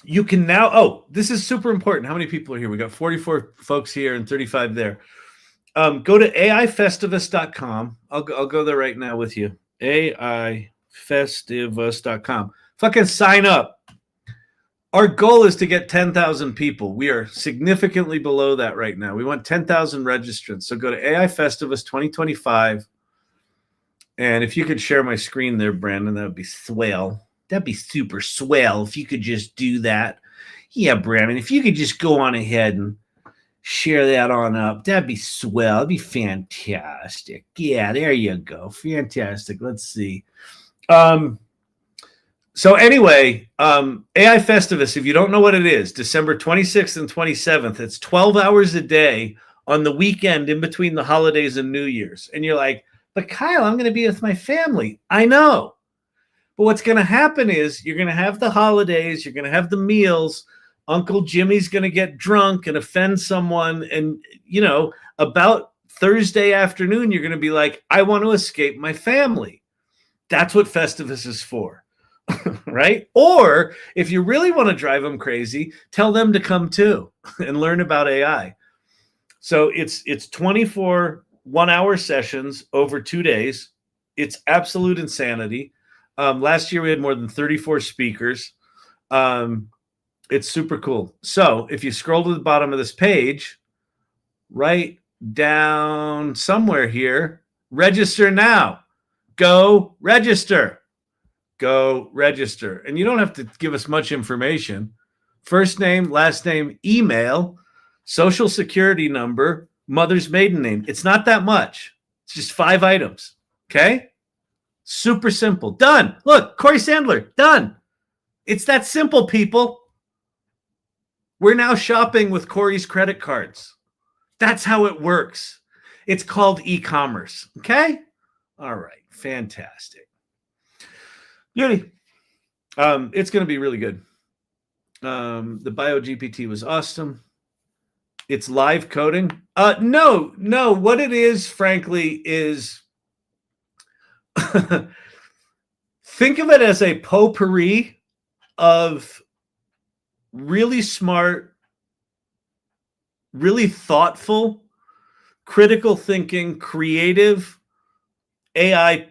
You can now, this is super important. How many people are here? We got 44 folks here and 35 there. Go to aifestivus.com. I'll go there right now with you. aifestivus.com. Fucking sign up. Our goal is to get 10,000 people. We are significantly below that right now. We want 10,000 registrants. So go to AI Festivus 2025. And if you could share my screen there, Brandon, that would be swell. That'd be super swell if you could just do that. Yeah, Brandon, if you could just go on ahead and share that on up, that'd be swell. That'd be fantastic. Yeah, there you go. Fantastic. Let's see. So anyway, AI Festivus, if you don't know what it is, December 26th and 27th, it's 12 hours a day on the weekend in between the holidays and New Year's. And you're like, but Kyle, I'm going to be with my family. I know. But what's going to happen is you're going to have the holidays, you're going to have the meals. Uncle Jimmy's going to get drunk and offend someone. And, about Thursday afternoon, you're going to be like, I want to escape my family. That's what Festivus is for. Right? Or if you really want to drive them crazy, tell them to come too and learn about AI. So it's 24 1-hour sessions over 2 days. It's absolute insanity. Last year we had more than 34 speakers. It's super cool. So if you scroll to the bottom of this page, right down somewhere here, register now. Go register. Go register. And you don't have to give us much information. First name, last name, email, social security number, mother's maiden name. It's not that much. It's just 5 items. Okay? Super simple. Done. Look, Corey Sandler, done. It's that simple, people. We're now shopping with Corey's credit cards. That's how it works. It's called e-commerce. Okay? All right. Fantastic. Beauty. It's going to be really good. The BioGPT was awesome. It's live coding. No. What it is, frankly, is think of it as a potpourri of really smart, really thoughtful, critical thinking, creative AI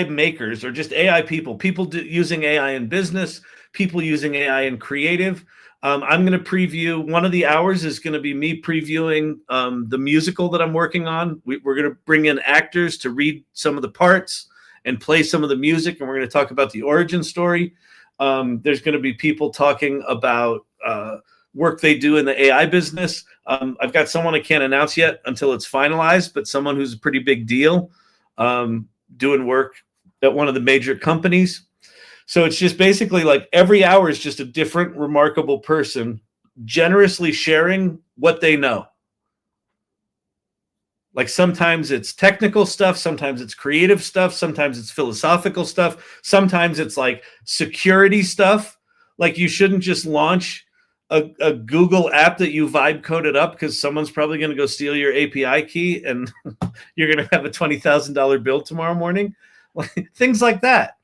makers, or just AI people using AI in business, people using AI in creative. I'm going to preview, one of the hours is going to be me previewing the musical that I'm working on. We're going to bring in actors to read some of the parts and play some of the music, and we're going to talk about the origin story. There's going to be people talking about work they do in the AI business. I've got someone I can't announce yet until it's finalized, but someone who's a pretty big deal. Doing work at one of the major companies. So it's just basically like every hour is just a different remarkable person generously sharing what they know. Like sometimes it's technical stuff, sometimes it's creative stuff, sometimes it's philosophical stuff, sometimes it's like security stuff. Like you shouldn't just launch a Google app that you vibe coded up because someone's probably going to go steal your API key and you're going to have a $20,000 bill tomorrow morning. Things like that.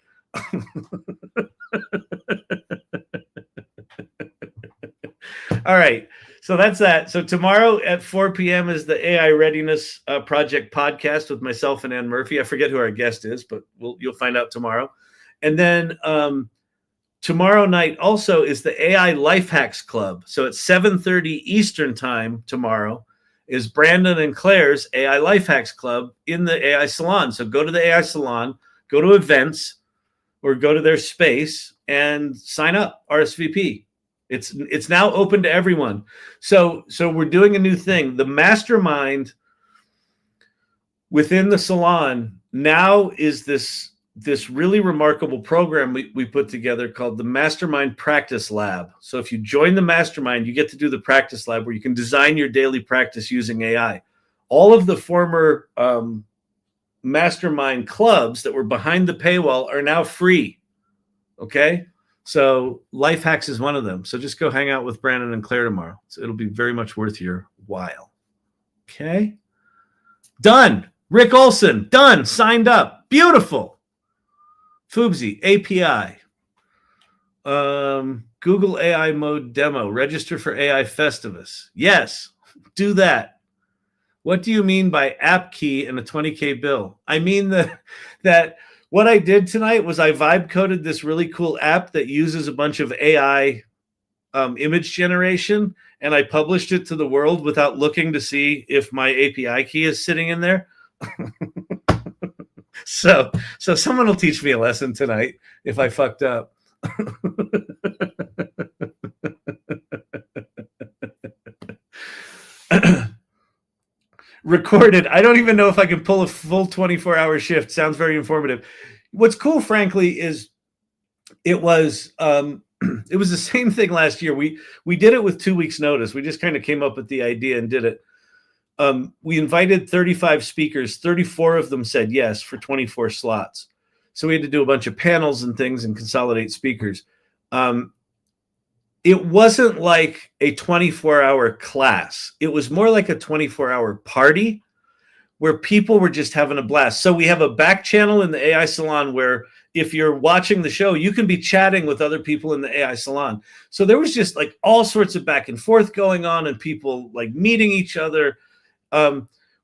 All right. So that's that. So tomorrow at 4 p.m. is the AI Readiness Project podcast with myself and Ann Murphy. I forget who our guest is, but you'll find out tomorrow. And then tomorrow night also is the AI Life Hacks Club. So at 7:30 Eastern time tomorrow is Brandon and Claire's AI Life Hacks Club in the AI Salon. So go to the AI Salon, go to events, or go to their space and sign up, RSVP. It's now open to everyone. So we're doing a new thing. The mastermind within the salon now is this really remarkable program we put together called the Mastermind Practice Lab. So if you join the mastermind, you get to do the practice lab where you can design your daily practice using AI. All of the former mastermind clubs that were behind the paywall are now free. Okay. So Life Hacks is one of them. So just go hang out with Brandon and Claire tomorrow. So it'll be very much worth your while. Okay. Done. Rick Olson, done. Signed up. Beautiful. Foobsy, API. Google AI Mode Demo. Register for AI Festivus. Yes, do that. What do you mean by app key and a 20K bill? I mean that what I did tonight was I vibe coded this really cool app that uses a bunch of AI image generation, and I published it to the world without looking to see if my API key is sitting in there. So someone will teach me a lesson tonight if I fucked up. Recorded. I don't even know if I can pull a full 24-hour shift. Sounds very informative. What's cool, frankly, is it was the same thing last year. We did it with 2 weeks notice. We just kind of came up with the idea and did it. We invited 35 speakers. 34 of them said yes for 24 slots. So we had to do a bunch of panels and things and consolidate speakers. It wasn't like a 24-hour class. It was more like a 24-hour party where people were just having a blast. So we have a back channel in the AI Salon where if you're watching the show, you can be chatting with other people in the AI Salon. So there was just like all sorts of back and forth going on and people like meeting each other.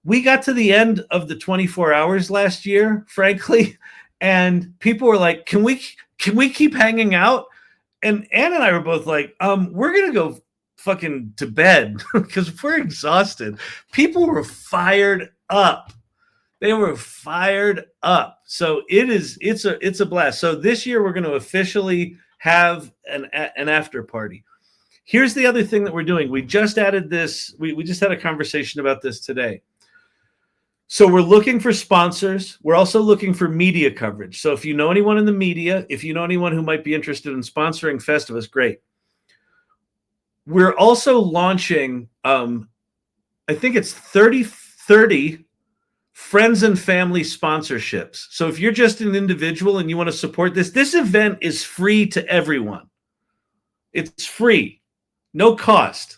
We got to the end of the 24 hours last year, frankly, and people were like, can we keep hanging out? And Ann and I were both like, we're going to go fucking to bed because we're exhausted. People were fired up. They were fired up. So it's a blast. So this year we're going to officially have an after party. Here's the other thing that we're doing. We just added this. We just had a conversation about this today. So we're looking for sponsors. We're also looking for media coverage. So if you know anyone in the media, if you know anyone who might be interested in sponsoring Festivus, great. We're also launching, I think it's 30 friends and family sponsorships. So if you're just an individual and you want to support this event is free to everyone. It's free, no cost.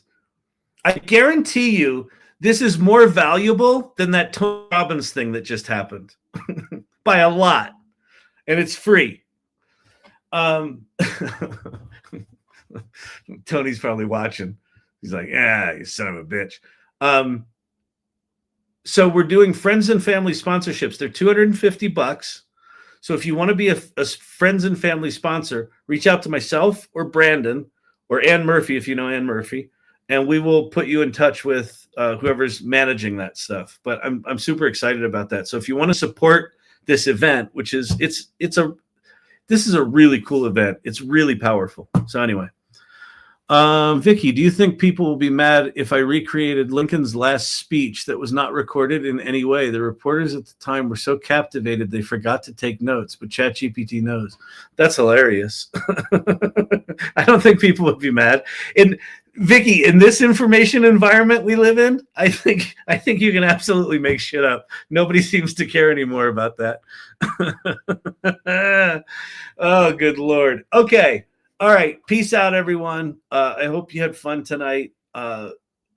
I guarantee you, this is more valuable than that Tony Robbins thing that just happened by a lot. And it's free. Tony's probably watching. He's like, yeah, you son of a bitch. So we're doing friends and family sponsorships. They're $250. So if you want to be a friends and family sponsor, reach out to myself or Brandon or Ann Murphy, if you know Ann Murphy, and we will put you in touch with whoever's managing that stuff. But I'm super excited about that. So if you want to support this event, which is this is a really cool event. It's really powerful. So anyway, Vicky, do you think people will be mad if I recreated Lincoln's last speech that was not recorded in any way? The reporters at the time were so captivated they forgot to take notes, but ChatGPT knows. That's hilarious. I don't think people would be mad. Vicky, in this information environment we live in, I think you can absolutely make shit up. Nobody seems to care anymore about that. Oh, good Lord. Okay. All right. Peace out, everyone. I hope you had fun tonight.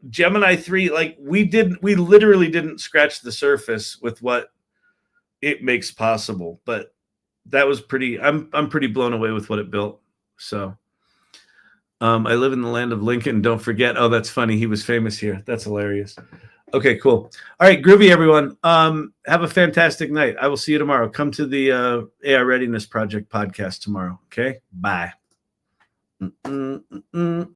Gemini 3, like we literally didn't scratch the surface with what it makes possible, but that was I'm pretty blown away with what it built. So I live in the land of Lincoln. Don't forget. Oh, that's funny. He was famous here. That's hilarious. Okay, cool. All right, groovy, everyone. Have a fantastic night. I will see you tomorrow. Come to the AI Readiness Project podcast tomorrow. Okay, bye.